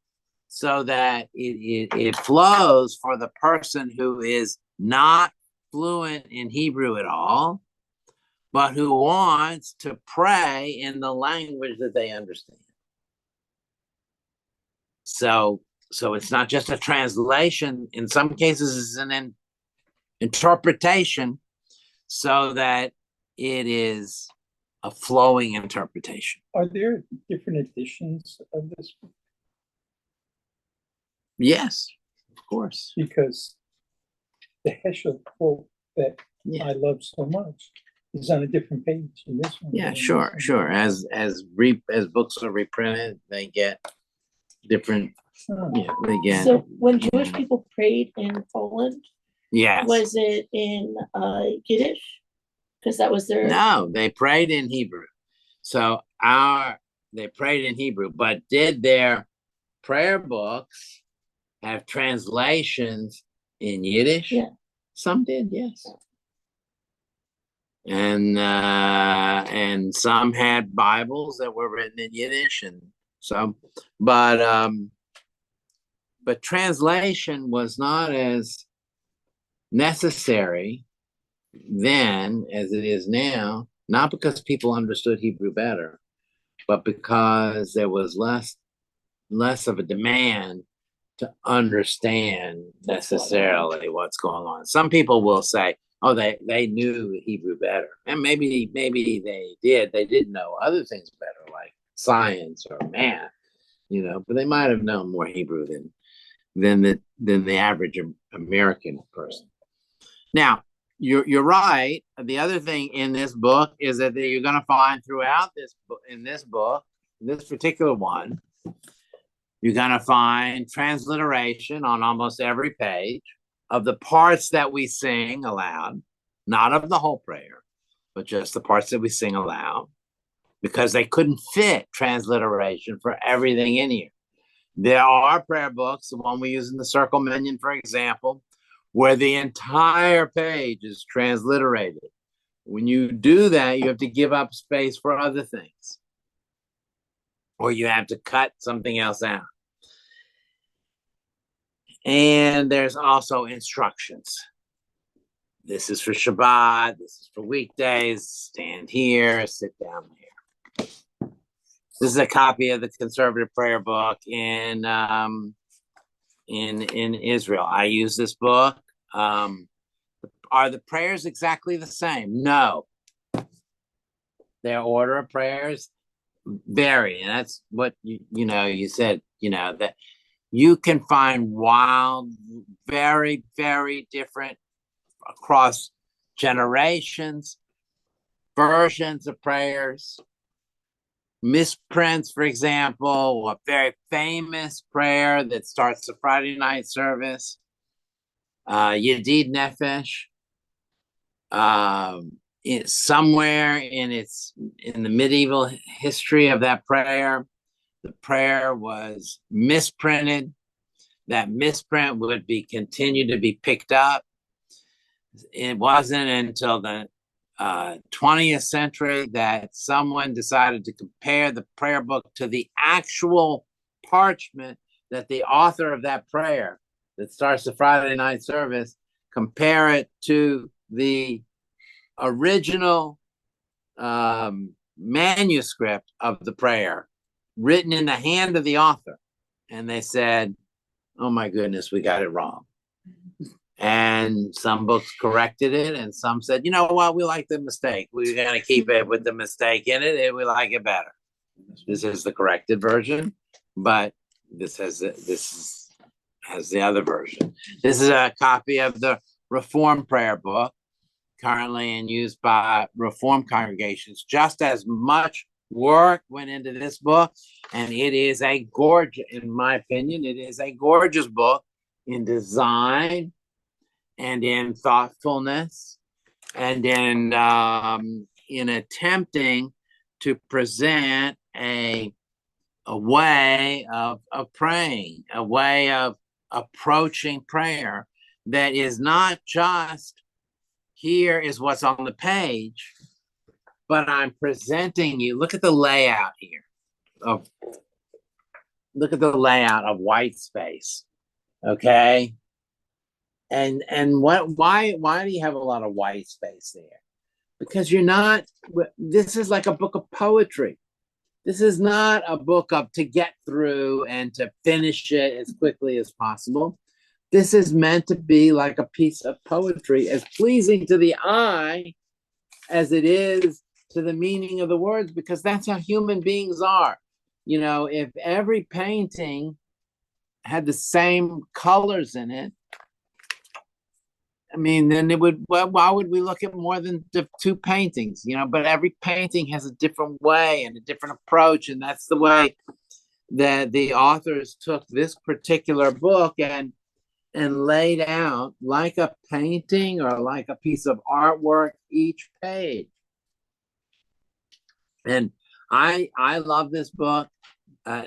[SPEAKER 1] so that it flows for the person who is not fluent in Hebrew at all, but who wants to pray in the language that they understand. So it's not just a translation. In some cases, it's an interpretation, so that it is a flowing interpretation.
[SPEAKER 3] Are there different editions of this?
[SPEAKER 1] Yes, of course.
[SPEAKER 3] Because the Heschel quote that I love so much is on a different page in this one.
[SPEAKER 1] Yeah, sure. As books are reprinted, they get different. Yeah, they get.
[SPEAKER 2] So when Jewish people prayed in Poland,
[SPEAKER 1] yes,
[SPEAKER 2] was it in Yiddish? Because that was their.
[SPEAKER 1] No, they prayed in Hebrew. So they prayed in Hebrew, but did their prayer books have translations in Yiddish?
[SPEAKER 2] Yeah.
[SPEAKER 1] Some did, yes. And some had Bibles that were written in Yiddish, and some, but translation was not as necessary then as it is now, not because people understood Hebrew better, but because there was less of a demand to understand necessarily what's going on. Some people will say, oh, they knew Hebrew better. And maybe they did. They did know other things better, like science or math, but they might have known more Hebrew than the average American person. Now, you're right. The other thing in this book is that you're going to find throughout this particular one, you're going to find transliteration on almost every page of the parts that we sing aloud, not of the whole prayer, but just the parts that we sing aloud, because they couldn't fit transliteration for everything in here. There are prayer books, the one we use in the Circle Minion, for example, where the entire page is transliterated. When you do that, you have to give up space for other things, or you have to cut something else out. And there's also instructions. This is for Shabbat. This is for weekdays. Stand here, sit down here. This is a copy of the conservative prayer book in Israel. I use this book. Are the prayers exactly the same? No. Their order of prayers vary, and that's what you said. That you can find wild, very, very different across generations, versions of prayers. Misprints, for example, a very famous prayer that starts the Friday night service, Yedid Nefesh. Somewhere in the medieval history of that prayer, the prayer was misprinted. That misprint would continue to be picked up. It wasn't until the 20th century that someone decided to compare the prayer book to the actual parchment that the author of that prayer that starts the Friday night service, compare it to the original manuscript of the prayer written in the hand of the author. And they said, oh my goodness, we got it wrong. And some books corrected it, and some said, you know what, we like the mistake. We're going to keep it with the mistake in it, and we like it better. This is the corrected version, but this has the other version. This is a copy of the Reform prayer book, currently in use by Reform congregations. Just as much work went into this book, and it is a gorgeous, in my opinion, it is a gorgeous book in design and in thoughtfulness and in attempting to present a way of praying, a way of approaching prayer that is not just, here is what's on the page, but I'm presenting you. Look at the layout here. Look at the layout of white space. Okay. And why do you have a lot of white space there? Because this is like a book of poetry. This is not a book to get through and to finish it as quickly as possible. This is meant to be like a piece of poetry, as pleasing to the eye as it is to the meaning of the words, because that's how human beings are. If every painting had the same colors in it, I mean, then why would we look at more than two paintings, but every painting has a different way and a different approach. And that's the way that the authors took this particular book and laid out like a painting or like a piece of artwork each page. And I love this book,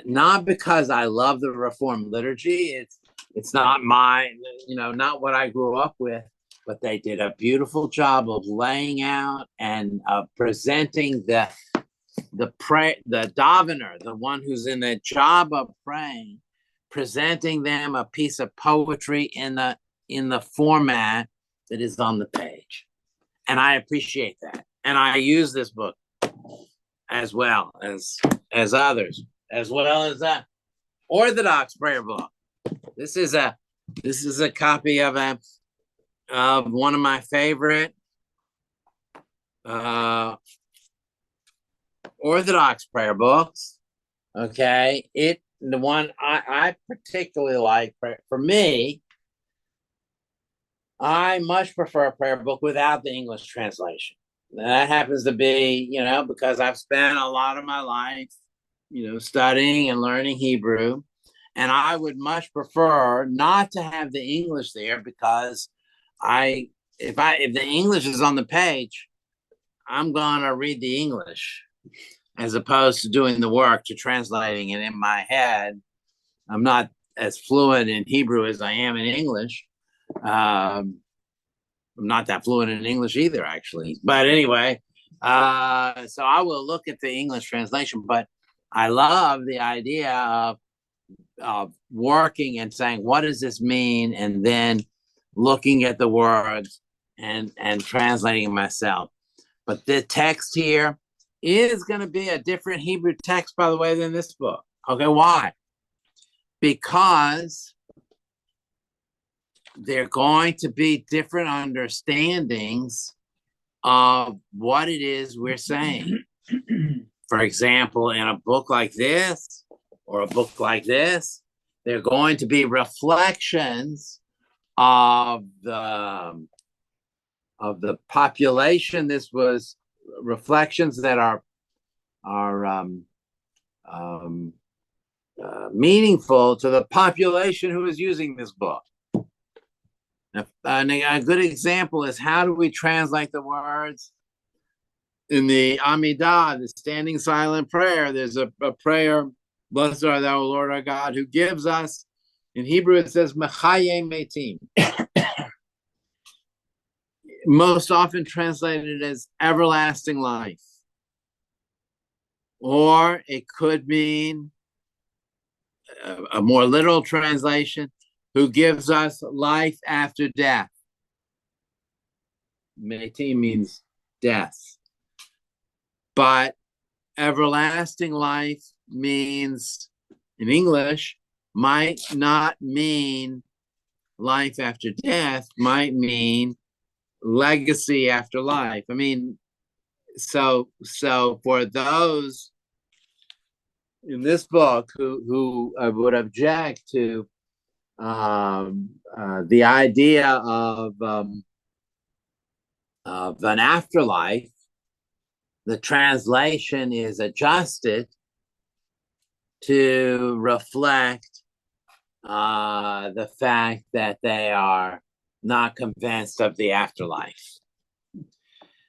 [SPEAKER 1] not because I love the Reformed liturgy. It's not mine, not what I grew up with, but they did a beautiful job of laying out and presenting the davener, the one who's in the job of praying, presenting them a piece of poetry in the format that is on the page. And I appreciate that. And I use this book as well as others, as well as that Orthodox prayer book. This is a copy of one of my favorite Orthodox prayer books. Okay, the one I particularly like for me. I much prefer a prayer book without the English translation. That happens to be, because I've spent a lot of my life, studying and learning Hebrew. And I would much prefer not to have the English there, because if the English is on the page, I'm gonna read the English as opposed to doing the work to translating it in my head. I'm not as fluent in Hebrew as I am in English. I'm not that fluent in English either, actually. But anyway, so I will look at the English translation, but I love the idea of working and saying, what does this mean? And then looking at the words and translating myself. But the text here is going to be a different Hebrew text, by the way, than this book. Okay, why? Because they're going to be different understandings of what it is we're saying. For example, in a book like this or a book like this, they're going to be reflections of the population. This was reflections that are meaningful to the population who is using this book. A good example is, how do we translate the words in the Amidah, the standing silent prayer? There's a prayer, blessed art thou, Lord our God, who gives us, in Hebrew it says, Mechaye Metim. Most often translated as everlasting life. Or it could mean a more literal translation, who gives us life after death. Metim means death. But everlasting life means, in English, might not mean life after death, might mean legacy after life. I mean, so for those in this book who would object to the idea of an afterlife, the translation is adjusted to reflect the fact that they are not convinced of the afterlife.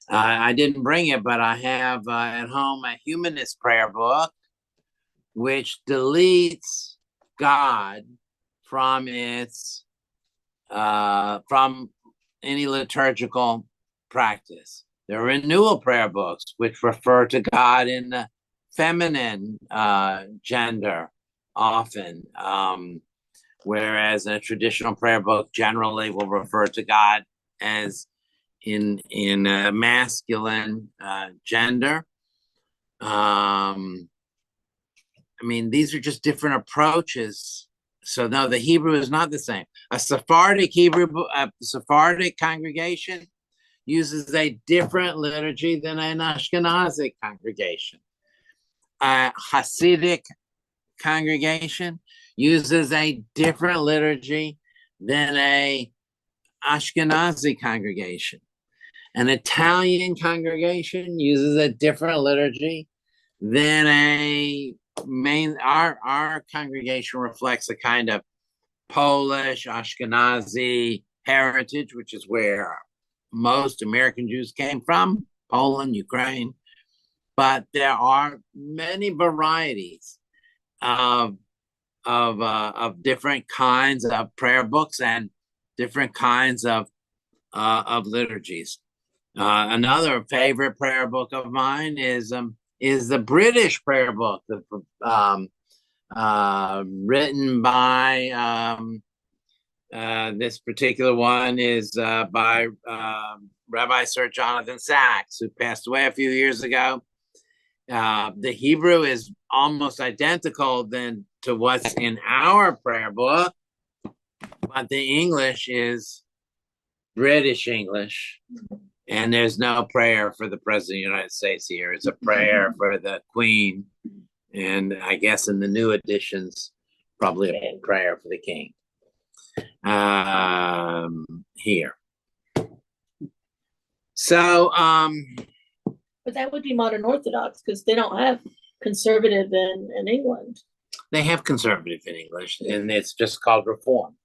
[SPEAKER 1] I didn't bring it, but I have at home a humanist prayer book, which deletes God from from any liturgical practice. There are renewal prayer books which refer to God in the feminine gender often, whereas a traditional prayer book generally will refer to God as in masculine gender. I mean, these are just different approaches. So no, the Hebrew is not the same. A Sephardic congregation uses a different liturgy than an Ashkenazic congregation. A Hasidic congregation uses a different liturgy than a Ashkenazi congregation. An Italian congregation uses a different liturgy than our congregation reflects a kind of Polish, Ashkenazi heritage, which is where most American Jews came from, Poland, Ukraine. But there are many varieties of different kinds of prayer books and different kinds of liturgies. Another favorite prayer book of mine is the British prayer book, written by this particular one is by Rabbi Sir Jonathan Sacks, who passed away a few years ago. The Hebrew is almost identical to what's in our prayer book, but the English is British English, and there's no prayer for the President of the United States here. It's a prayer for the Queen, and I guess in the new editions, probably a prayer for the King. Here. So,
[SPEAKER 2] But that would be modern Orthodox because they don't have conservative in England.
[SPEAKER 1] they have conservative in English, and it's just called Reform.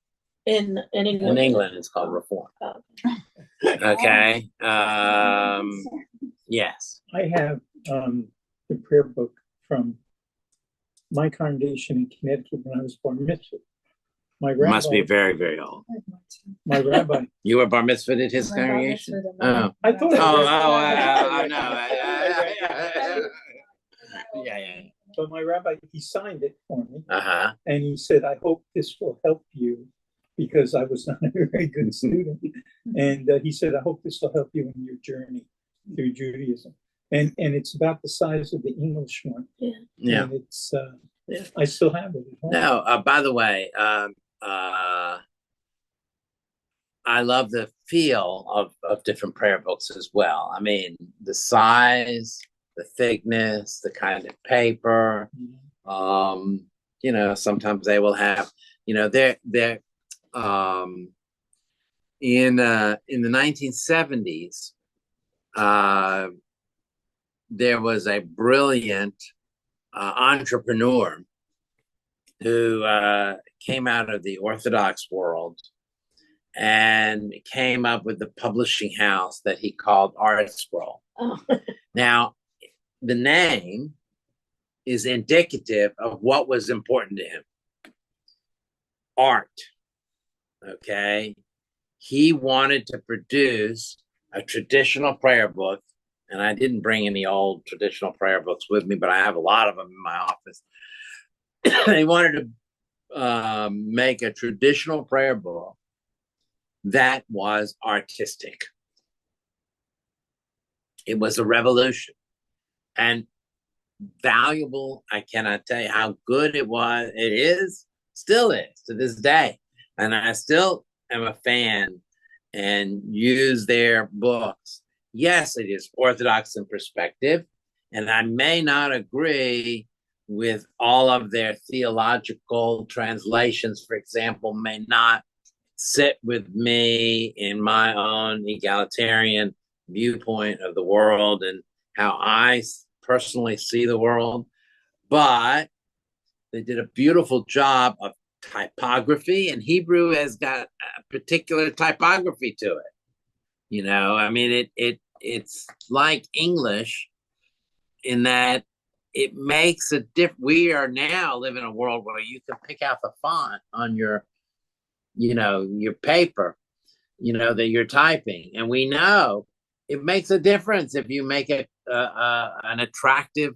[SPEAKER 2] In England.
[SPEAKER 1] In England, it's called Reform.
[SPEAKER 2] Oh.
[SPEAKER 1] Okay. Yes.
[SPEAKER 3] I have the prayer book from my congregation in Connecticut when I was bar mitzvah. My
[SPEAKER 1] You must be
[SPEAKER 3] rabbi,
[SPEAKER 1] very, very old.
[SPEAKER 3] my rabbi,
[SPEAKER 1] You were bar mitzvah at his congregation? Oh.
[SPEAKER 3] I thought
[SPEAKER 1] I know. Yeah.
[SPEAKER 3] but my rabbi, he signed it for me,
[SPEAKER 1] Uh-huh.
[SPEAKER 3] and he said, "I hope this will help you," because I was not a very good student. And he said, "I hope this will help you in your journey through Judaism." And it's about the size of the English one.
[SPEAKER 1] Yeah.
[SPEAKER 3] And it's I still have it at home.
[SPEAKER 1] No, by the way, I love the feel of different prayer books as well. I mean, the size, the thickness, the kind of paper. You know, sometimes they will have, you know, they're in the 1970s, there was a brilliant entrepreneur who came out of the Orthodox world and came up with the publishing house that he called Art Scroll.
[SPEAKER 2] Oh.
[SPEAKER 1] Now, the name is indicative of what was important to him. Art. Okay. He wanted to produce a traditional prayer book, and I didn't bring any old traditional prayer books with me, but I have a lot of them in my office. He wanted to make a traditional prayer book that was artistic. It was a revolution and valuable. I cannot tell you how good it was. It is, still is to this day. And I still am a fan and use their books. Yes, it is Orthodox in perspective, and I may not agree with all of their theological translations, for example, may not sit with me in my own egalitarian viewpoint of the world and how I personally see the world. But they did a beautiful job of typography, and Hebrew has got a particular typography to it. You know, I mean, it's like English in that it makes a difference. We are now living in a world where you can pick out the font on your, you know, your paper, you know, that you're typing. And we know it makes a difference if you make it an attractive,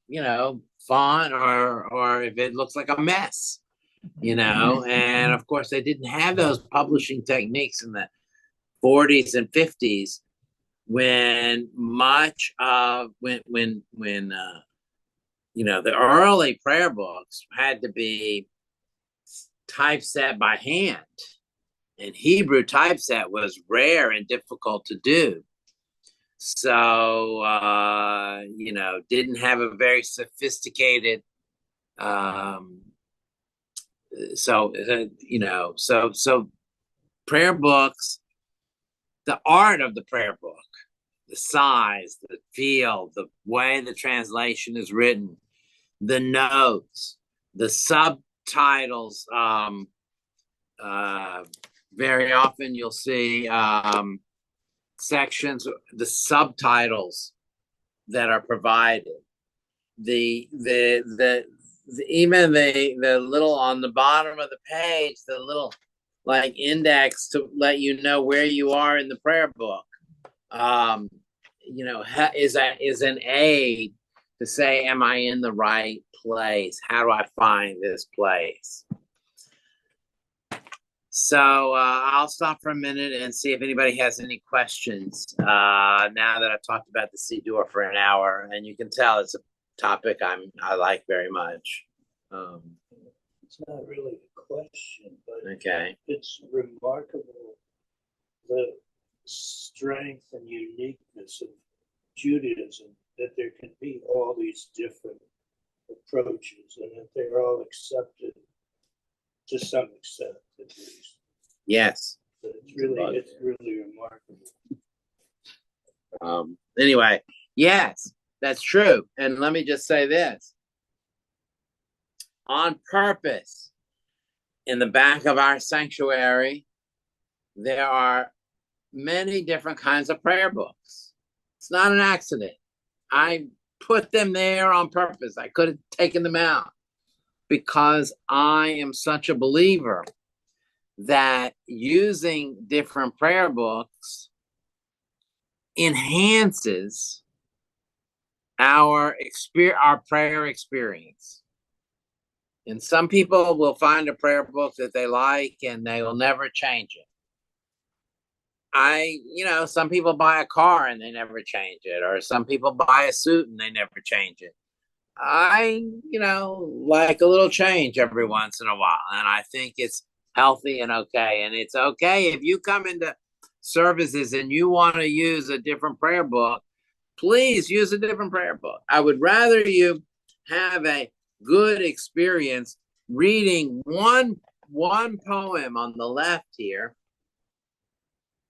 [SPEAKER 1] you know, font or if it looks like a mess, you know. And of course, they didn't have those publishing techniques in the 40s and 50s when much of when you know, the early prayer books had to be typeset by hand, and Hebrew typeset was rare and difficult to do. So you know, didn't have a very sophisticated you know, so prayer books, the art of the prayer book, the size, the feel, the way the translation is written, the notes, the subtitles. Very often you'll see sections, the subtitles that are provided. Even the little on the bottom of the page, the little like index to let you know where you are in the prayer book. You know, is an aid to say, am I in the right place? How do I find this place? So I'll stop for a minute and see if anybody has any questions. Now that I've talked about the Siddur for an hour, and you can tell it's a topic I like very much.
[SPEAKER 5] It's not really a
[SPEAKER 6] question, but
[SPEAKER 1] Okay.
[SPEAKER 6] it's remarkable the strength and uniqueness of Judaism, that there can be all these different approaches and that they're all accepted to some extent, at least.
[SPEAKER 1] Yes.
[SPEAKER 6] But it's really remarkable.
[SPEAKER 1] Anyway, yes, that's true. And let me just say this. On purpose, in the back of our sanctuary, there are many different kinds of prayer books. It's not an accident. I put them there on purpose. I could have taken them out because I am such a believer that using different prayer books enhances our prayer experience. And some people will find a prayer book that they like and they will never change it. Some people buy a car and they never change it, or some people buy a suit and they never change it. I like a little change every once in a while, and I think it's healthy and okay. And it's okay if you come into services and you want to use a different prayer book, please use a different prayer book. I would rather you have a good experience reading one poem on the left here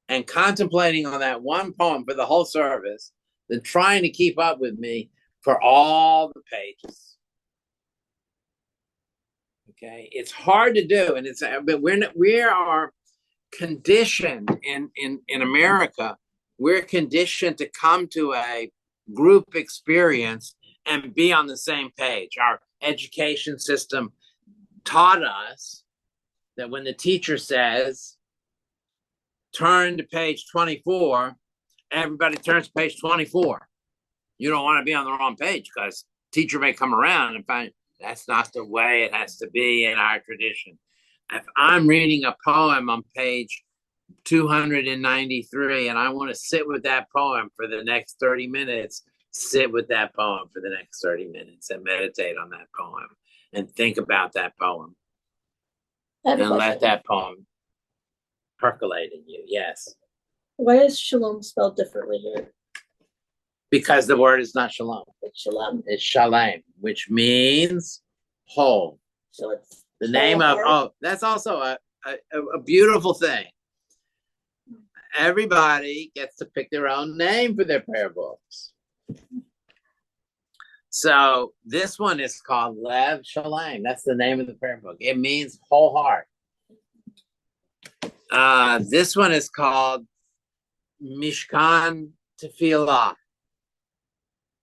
[SPEAKER 1] and contemplating on that one poem for the whole service than trying to keep up with me for all the pages. Okay, it's hard to do, and but we are conditioned in America. We're conditioned to come to a group experience and be on the same page. Our education system taught us that when the teacher says, turn to page 24, everybody turns to page 24. You don't want to be on the wrong page because teacher may come around and find that's not the way it has to be in our tradition. If I'm reading a poem on page 293 and I want to sit with that poem for the next 30 minutes, sit with that poem for the next 30 minutes and meditate on that poem and think about that poem and let that poem percolate in you. Yes.
[SPEAKER 2] Why is shalom spelled differently here?
[SPEAKER 1] Because the word is not shalom.
[SPEAKER 2] It's shalom.
[SPEAKER 1] It's shalem, which means whole.
[SPEAKER 2] So it's
[SPEAKER 1] the name of, that's also a beautiful thing. Everybody gets to pick their own name for their prayer books. So this one is called Lev Shalem. That's the name of the prayer book. It means whole heart. This one is called Mishkan Tefillah.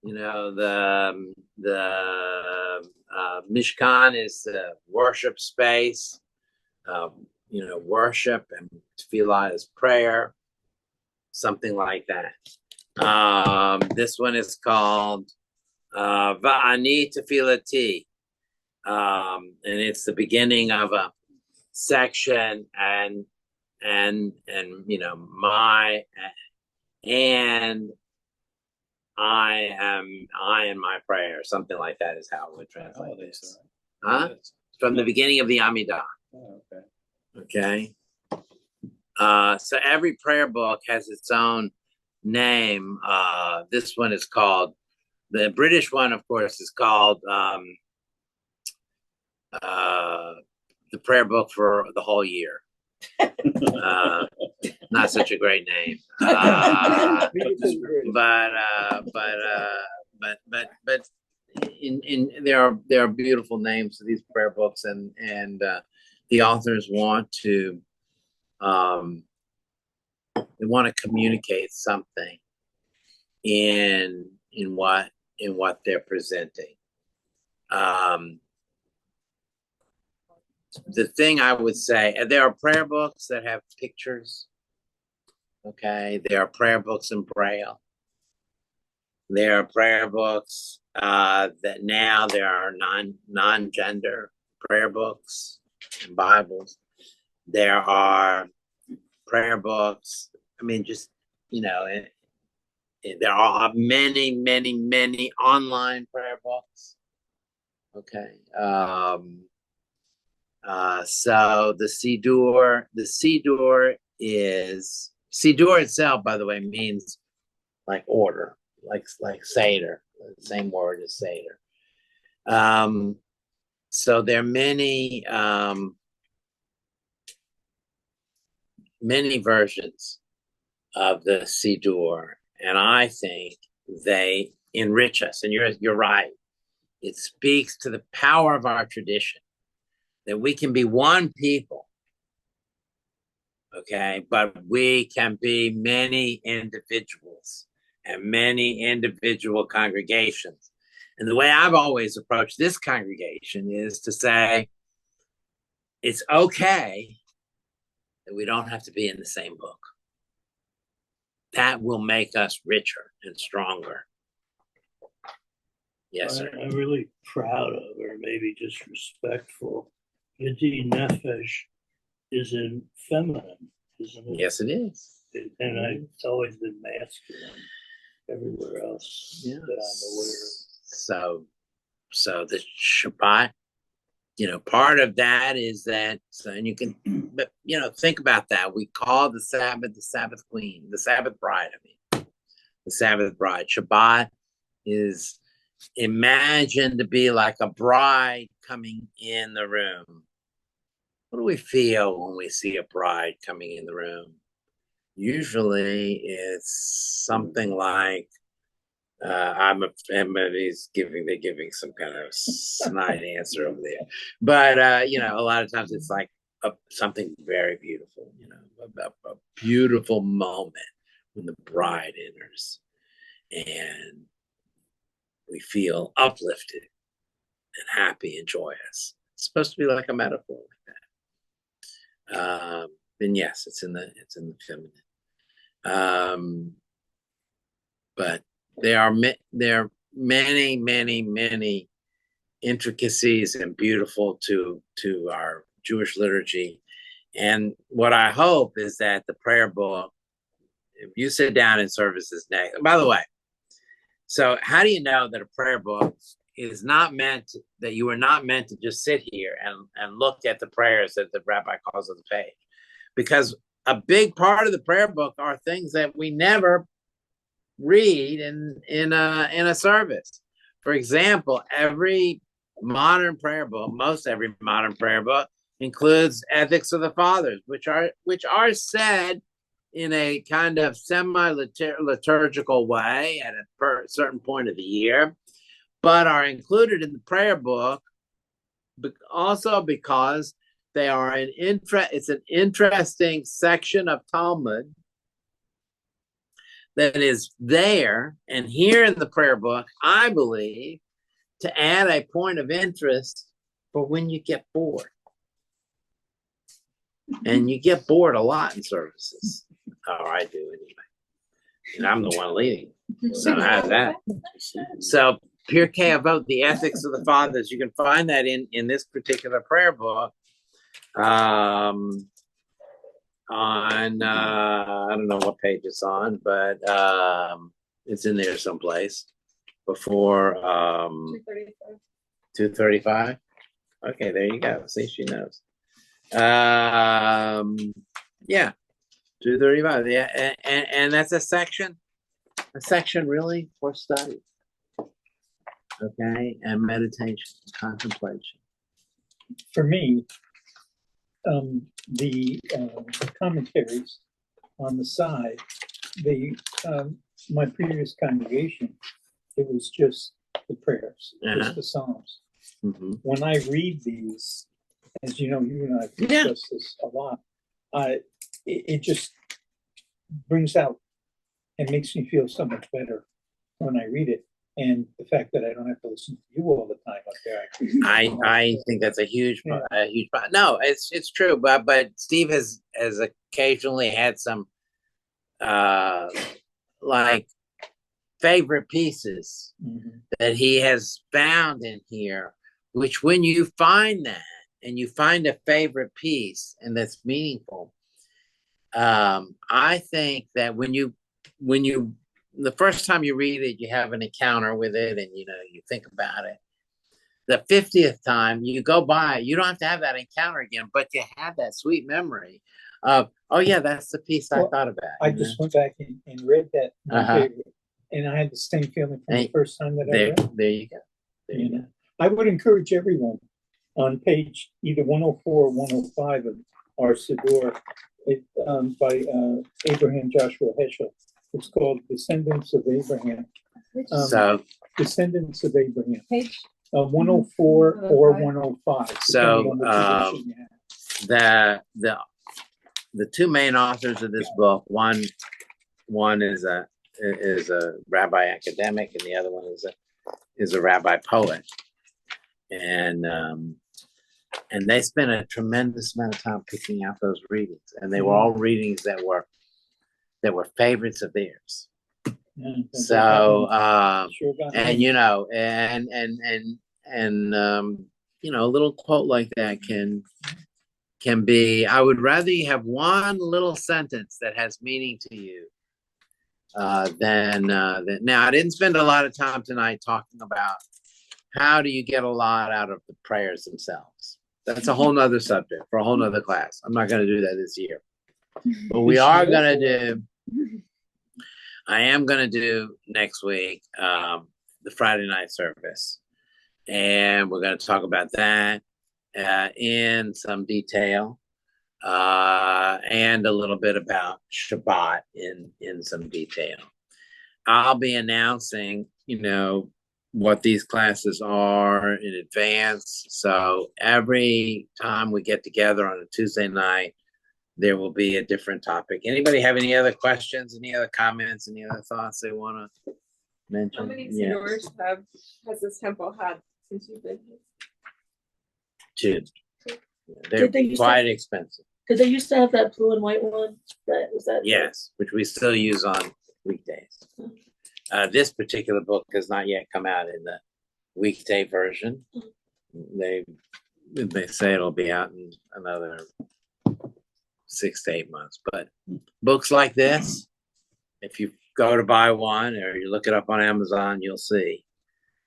[SPEAKER 1] The Mishkan is the worship space. Worship, and Tefillah is prayer, something like that. This one is called Va'ani Tefillati, and it's the beginning of a section, and my and I and my prayer, something like that is how I would translate this. From the beginning of the Amidah.
[SPEAKER 5] Oh, okay.
[SPEAKER 1] Okay. So every prayer book has its own name. This one is called, the British one, of course, is called the prayer book for the whole year. Not such a great name. But there are beautiful names to these prayer books, and the authors want to communicate something in what they're presenting. The thing I would say, there are prayer books that have pictures. Okay, there are prayer books in Braille. There are prayer books that now there are non-gender prayer books and Bibles. There are prayer books. I mean, just, there are many, many, many online prayer books. Okay. So the Siddur is Siddur itself, by the way, means like order, like Seder, the same word as Seder. So there are many versions of the Siddur, and I think they enrich us. And you're right. It speaks to the power of our tradition, that we can be one people, okay, but we can be many individuals and many individual congregations. And the way I've always approached this congregation is to say, it's okay that we don't have to be in the same book. That will make us richer and stronger. Yes, sir.
[SPEAKER 6] I'm really proud of, or maybe just respectful. Yadi Nefesh is in feminine, isn't it?
[SPEAKER 1] Yes, it is.
[SPEAKER 6] And it's always been masculine everywhere else
[SPEAKER 1] Yeah.
[SPEAKER 6] that I'm aware of.
[SPEAKER 1] So the Shabbat, part of that is that, so, and you can, but, think about that. We call the Sabbath queen, the Sabbath bride, the Sabbath bride. Shabbat is imagined to be like a bride coming in the room. What do we feel when we see a bride coming in the room? Usually it's something like, they're giving some kind of snide answer over there. But, a lot of times it's like something very beautiful, a beautiful moment when the bride enters and we feel uplifted and happy and joyous. It's supposed to be like a metaphor like that. And yes, it's in the feminine. But there are many, many, many intricacies and beautiful to our Jewish liturgy. And what I hope is that the prayer book, if you sit down in services next, by the way, so how do you know that a prayer book is not meant, that you are not meant to just sit here and look at the prayers that the rabbi calls on the page? Because a big part of the prayer book are things that we never read in a service. For example, every modern prayer book, most every modern prayer book, includes ethics of the fathers, which are said in a kind of semi-liturgical way at a certain point of the year, but are included in the prayer book also because they are it's an interesting section of Talmud that is there and here in the prayer book, I believe, to add a point of interest for when you get bored. And you get bored a lot in services. Oh, I do anyway. And I'm the one leading. So how's that? So Pirkei Avot, the ethics of the fathers, you can find that in this particular prayer book. On I don't know what page it's on, but it's in there someplace before 235. Okay, there you go. See, she knows. Yeah, 235. Yeah, and that's a section really for study. Okay, and meditation, contemplation.
[SPEAKER 3] For me, the commentaries on the side, my previous congregation, it was just the prayers, just the Psalms.
[SPEAKER 1] Mm-hmm.
[SPEAKER 3] When I read these, as you know, you and I have discussed this a lot, it just brings out and makes me feel so much better when I read it. And the fact that I don't have to listen to you all the time up there.
[SPEAKER 1] I think that's a huge no, it's true, but Steve has occasionally had some like favorite pieces that he has found in here, which when you find that and you find a favorite piece and that's meaningful, I think that when you the first time you read it, you have an encounter with it and you think about it. the 50th time you go by, you don't have to have that encounter again, but you have that sweet memory of, oh yeah, that's the piece I
[SPEAKER 3] Well,
[SPEAKER 1] thought about.
[SPEAKER 3] I just went back and read that,
[SPEAKER 1] Uh-huh.
[SPEAKER 3] and I had the same feeling from the
[SPEAKER 1] And
[SPEAKER 3] first time that I
[SPEAKER 1] there,
[SPEAKER 3] read it.
[SPEAKER 1] there you go. There you
[SPEAKER 3] You
[SPEAKER 1] go.
[SPEAKER 3] know, I would encourage everyone on page either 104 or 105 of our Siddur, by Abraham Joshua Heschel. It's called Descendants of Abraham.
[SPEAKER 1] So,
[SPEAKER 3] Descendants of Abraham.
[SPEAKER 4] Page
[SPEAKER 3] 104 or 105.
[SPEAKER 1] So,
[SPEAKER 3] depending on which edition you have.
[SPEAKER 1] the two main authors of this book, one is a rabbi academic, and the other one is a rabbi poet, and they spent a tremendous amount of time picking out those readings, and they were all readings that were favorites of theirs.
[SPEAKER 3] Yeah,
[SPEAKER 1] So,
[SPEAKER 3] sure got
[SPEAKER 1] and
[SPEAKER 3] me.
[SPEAKER 1] you know, you know, a little quote like that can be, I would rather you have one little sentence that has meaning to you than now. I didn't spend a lot of time tonight talking about how do you get a lot out of the prayers themselves. That's a whole nother subject for a whole nother class. I'm not going to do that this year, but we are going to do. I am going to do next week the Friday night service, and we're going to talk about that in some detail, and a little bit about Shabbat in some detail. I'll be announcing, you know, what these classes are in advance. So every time we get together on a Tuesday night, there will be a different topic. Anybody have any other questions, any other comments, any other thoughts they want to mention?
[SPEAKER 7] How many
[SPEAKER 1] Yes.
[SPEAKER 7] Siddurs has this temple had since you've been
[SPEAKER 1] Two.
[SPEAKER 7] here?
[SPEAKER 1] They're
[SPEAKER 2] Did they used to-
[SPEAKER 1] quite expensive.
[SPEAKER 2] Cause they used to have that blue and white one, was that?
[SPEAKER 1] Yes, which we still use on weekdays. This particular book has not yet come out in the weekday version. They say it'll be out in another 6 to 8 months. But books like this, if you go to buy one or you look it up on Amazon, you'll see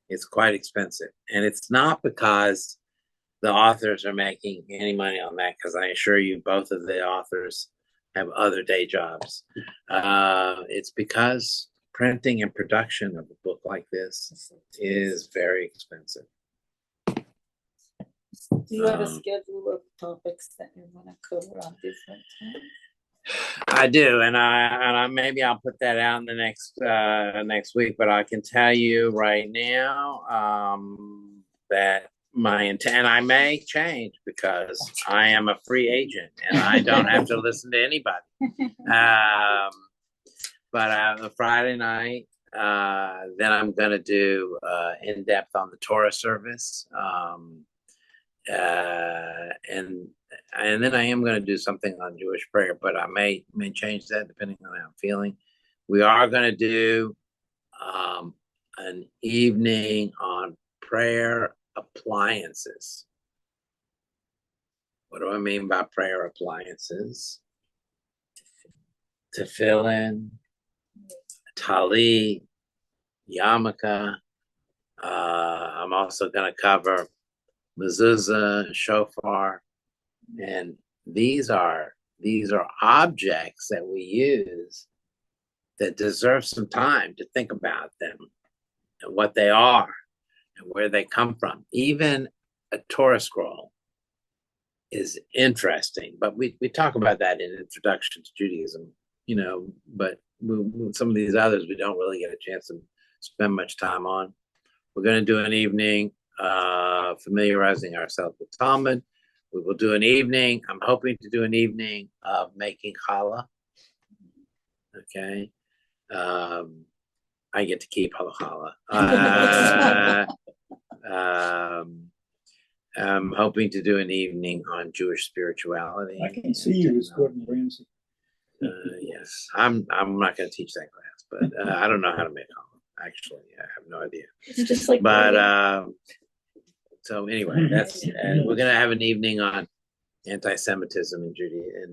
[SPEAKER 1] it's quite expensive. And it's not because the authors are making any money on that, because I assure you both of the authors have other day jobs. It's because printing and production of a book like this is very expensive.
[SPEAKER 4] Do you have a
[SPEAKER 1] Um,
[SPEAKER 4] schedule of topics that you want to cover on different times?
[SPEAKER 1] I do, and I maybe I'll put that out in the next week. But I can tell you right now that my intent, and I may change because I am a free agent and I don't have to listen to anybody. But the Friday night, then I'm gonna do in depth on the Torah service, and then I am going to do something on Jewish prayer, but I may change that depending on how I'm feeling. We are going to do an evening on prayer appliances. What do I mean by prayer appliances? Tefillin, talit, yarmulke. I'm also going to cover mezuzah, shofar, and these are objects that we use that deserve some time to think about them and what they are and where they come from. Even a Torah scroll is interesting, but we talk about that in Introduction to Judaism, you know, but some of these others we don't really get a chance to spend much time on. We're going to do an evening familiarizing ourselves with Talmud. We will do an evening. I'm hoping to do an evening of making challah. Okay. I get to keep all the challah. I'm hoping to do an evening on Jewish spirituality.
[SPEAKER 3] I can see you as Gordon Ramsay.
[SPEAKER 1] Yes, I'm not going to teach that class, but I don't know how to make challah. Actually, I have no idea.
[SPEAKER 2] It's just like.
[SPEAKER 1] But so anyway, that's and we're gonna have an evening on anti-Semitism in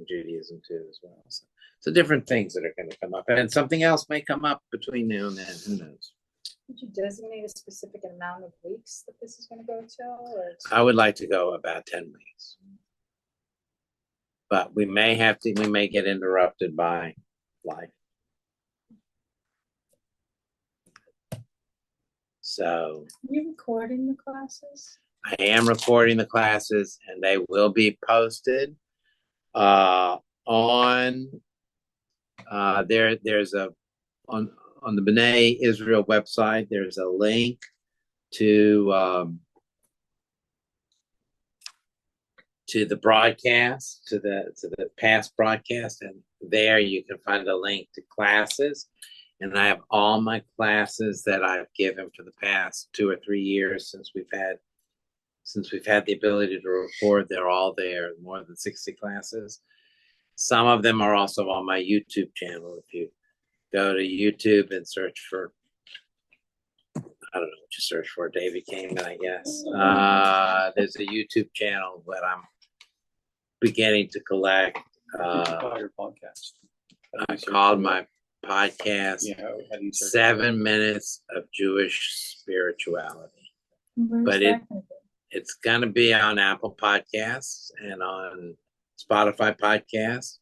[SPEAKER 1] Judaism too as well. So different things that are going to come up, and something else may come up between now and then. Who knows?
[SPEAKER 4] Did you designate a specific amount of weeks that this is gonna go till, or?
[SPEAKER 1] I would like to go about 10 weeks. But we may get interrupted by life. So
[SPEAKER 4] Are you recording the classes?
[SPEAKER 1] I am recording the classes and they will be posted on the B'nai Israel website. There's a link to the broadcast, to the past broadcast, and there you can find a link to classes. And I have all my classes that I've given for the past 2 or 3 years since we've had the ability to record. They're all there, more than 60 classes. Some of them are also on my YouTube channel. If you go to YouTube and search for, I don't know what you search for, David Kingman, I guess. There's a YouTube channel that I'm beginning to collect.
[SPEAKER 5] Your podcast.
[SPEAKER 1] I called my podcast
[SPEAKER 5] Yeah, how do you search?
[SPEAKER 1] 7 Minutes of Jewish Spirituality.
[SPEAKER 4] Where's
[SPEAKER 1] But
[SPEAKER 4] that gonna be?
[SPEAKER 1] It's going to be on Apple Podcasts and on Spotify Podcasts.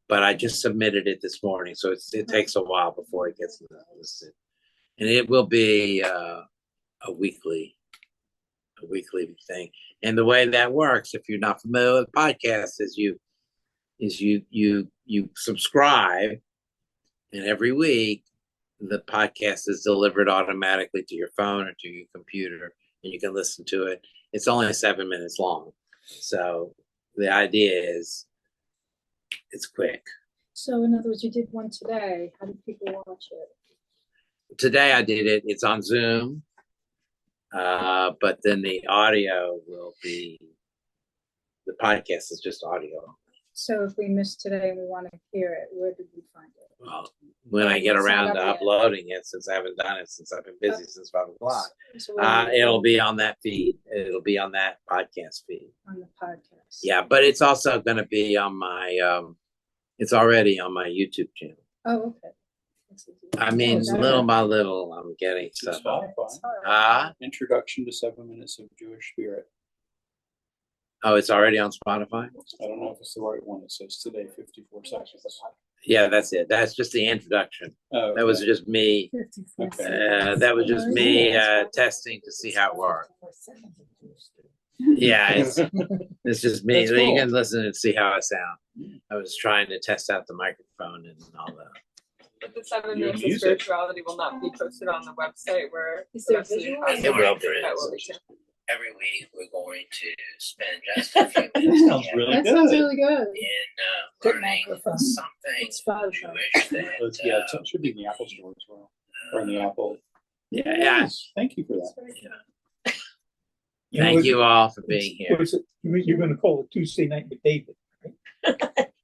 [SPEAKER 1] But I just submitted it this morning, so it takes a while before it gets listed. And it will be a weekly thing. And the way that works, if you're not familiar with podcasts, is you subscribe, and every week the podcast is delivered automatically to your phone or to your computer, and you can listen to it. It's only 7 minutes long, so the idea is it's quick.
[SPEAKER 4] So in other words, you did one today. How did people watch it?
[SPEAKER 1] Today I did it. It's on Zoom, but then the audio will be. The podcast is just audio.
[SPEAKER 4] So if we missed today and we want to hear it, where did we find it?
[SPEAKER 1] Well, when I get
[SPEAKER 4] It's not
[SPEAKER 1] around to
[SPEAKER 4] up yet.
[SPEAKER 1] uploading it, since I haven't done it since I've been busy since 5 o'clock,
[SPEAKER 4] So where do we
[SPEAKER 1] it'll
[SPEAKER 4] find
[SPEAKER 1] be
[SPEAKER 4] it?
[SPEAKER 1] on that feed. It'll be on that podcast feed.
[SPEAKER 4] On the podcast.
[SPEAKER 1] Yeah, but it's also going to be on my. It's already on my YouTube channel.
[SPEAKER 4] Oh, okay.
[SPEAKER 1] I mean,
[SPEAKER 4] Oh,
[SPEAKER 1] little by little, I'm getting
[SPEAKER 5] To
[SPEAKER 1] stuff.
[SPEAKER 5] Spotify. Introduction to 7 Minutes of Jewish Spirit.
[SPEAKER 1] Oh, it's already on Spotify?
[SPEAKER 5] I don't know if it's the right one. It says today 54 seconds.
[SPEAKER 1] Yeah, that's it. That's just the introduction.
[SPEAKER 5] Oh,
[SPEAKER 1] That was
[SPEAKER 5] okay.
[SPEAKER 1] just me.
[SPEAKER 5] Okay.
[SPEAKER 1] That was just me testing to see how it worked. Yeah, it's just me.
[SPEAKER 5] That's
[SPEAKER 1] You
[SPEAKER 5] cool.
[SPEAKER 1] can listen and see how I sound. I was trying to test out the microphone and all that.
[SPEAKER 7] But the 7
[SPEAKER 5] Your
[SPEAKER 7] minutes of
[SPEAKER 5] music.
[SPEAKER 7] spirituality will not be posted on the website where.
[SPEAKER 4] Is there
[SPEAKER 7] the rest of the
[SPEAKER 4] visual?
[SPEAKER 7] classes
[SPEAKER 1] It will
[SPEAKER 7] are.
[SPEAKER 1] be.
[SPEAKER 7] That will be too.
[SPEAKER 1] Every week, we're going to spend just a few
[SPEAKER 5] That sounds really
[SPEAKER 4] That sounds
[SPEAKER 5] good.
[SPEAKER 4] really good.
[SPEAKER 1] in
[SPEAKER 4] Good
[SPEAKER 1] learning
[SPEAKER 4] microphone.
[SPEAKER 1] something
[SPEAKER 4] It's Spotify.
[SPEAKER 1] Jewish that.
[SPEAKER 5] Yeah, it should be in the Apple Store as well. Or in the Apple.
[SPEAKER 1] Yeah.
[SPEAKER 5] Yes, thank you for that.
[SPEAKER 1] Thank you all for being here.
[SPEAKER 3] What is it? You're gonna call it Tuesday Night with David,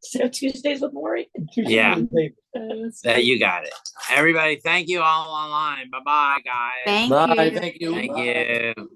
[SPEAKER 2] So Tuesdays with Maury.
[SPEAKER 3] Tuesday
[SPEAKER 1] Yeah.
[SPEAKER 3] Night with David.
[SPEAKER 1] You got it. Everybody, thank you all online. Bye-bye, guys.
[SPEAKER 8] Thank
[SPEAKER 5] Bye,
[SPEAKER 8] you.
[SPEAKER 5] thank you.
[SPEAKER 1] Thank you.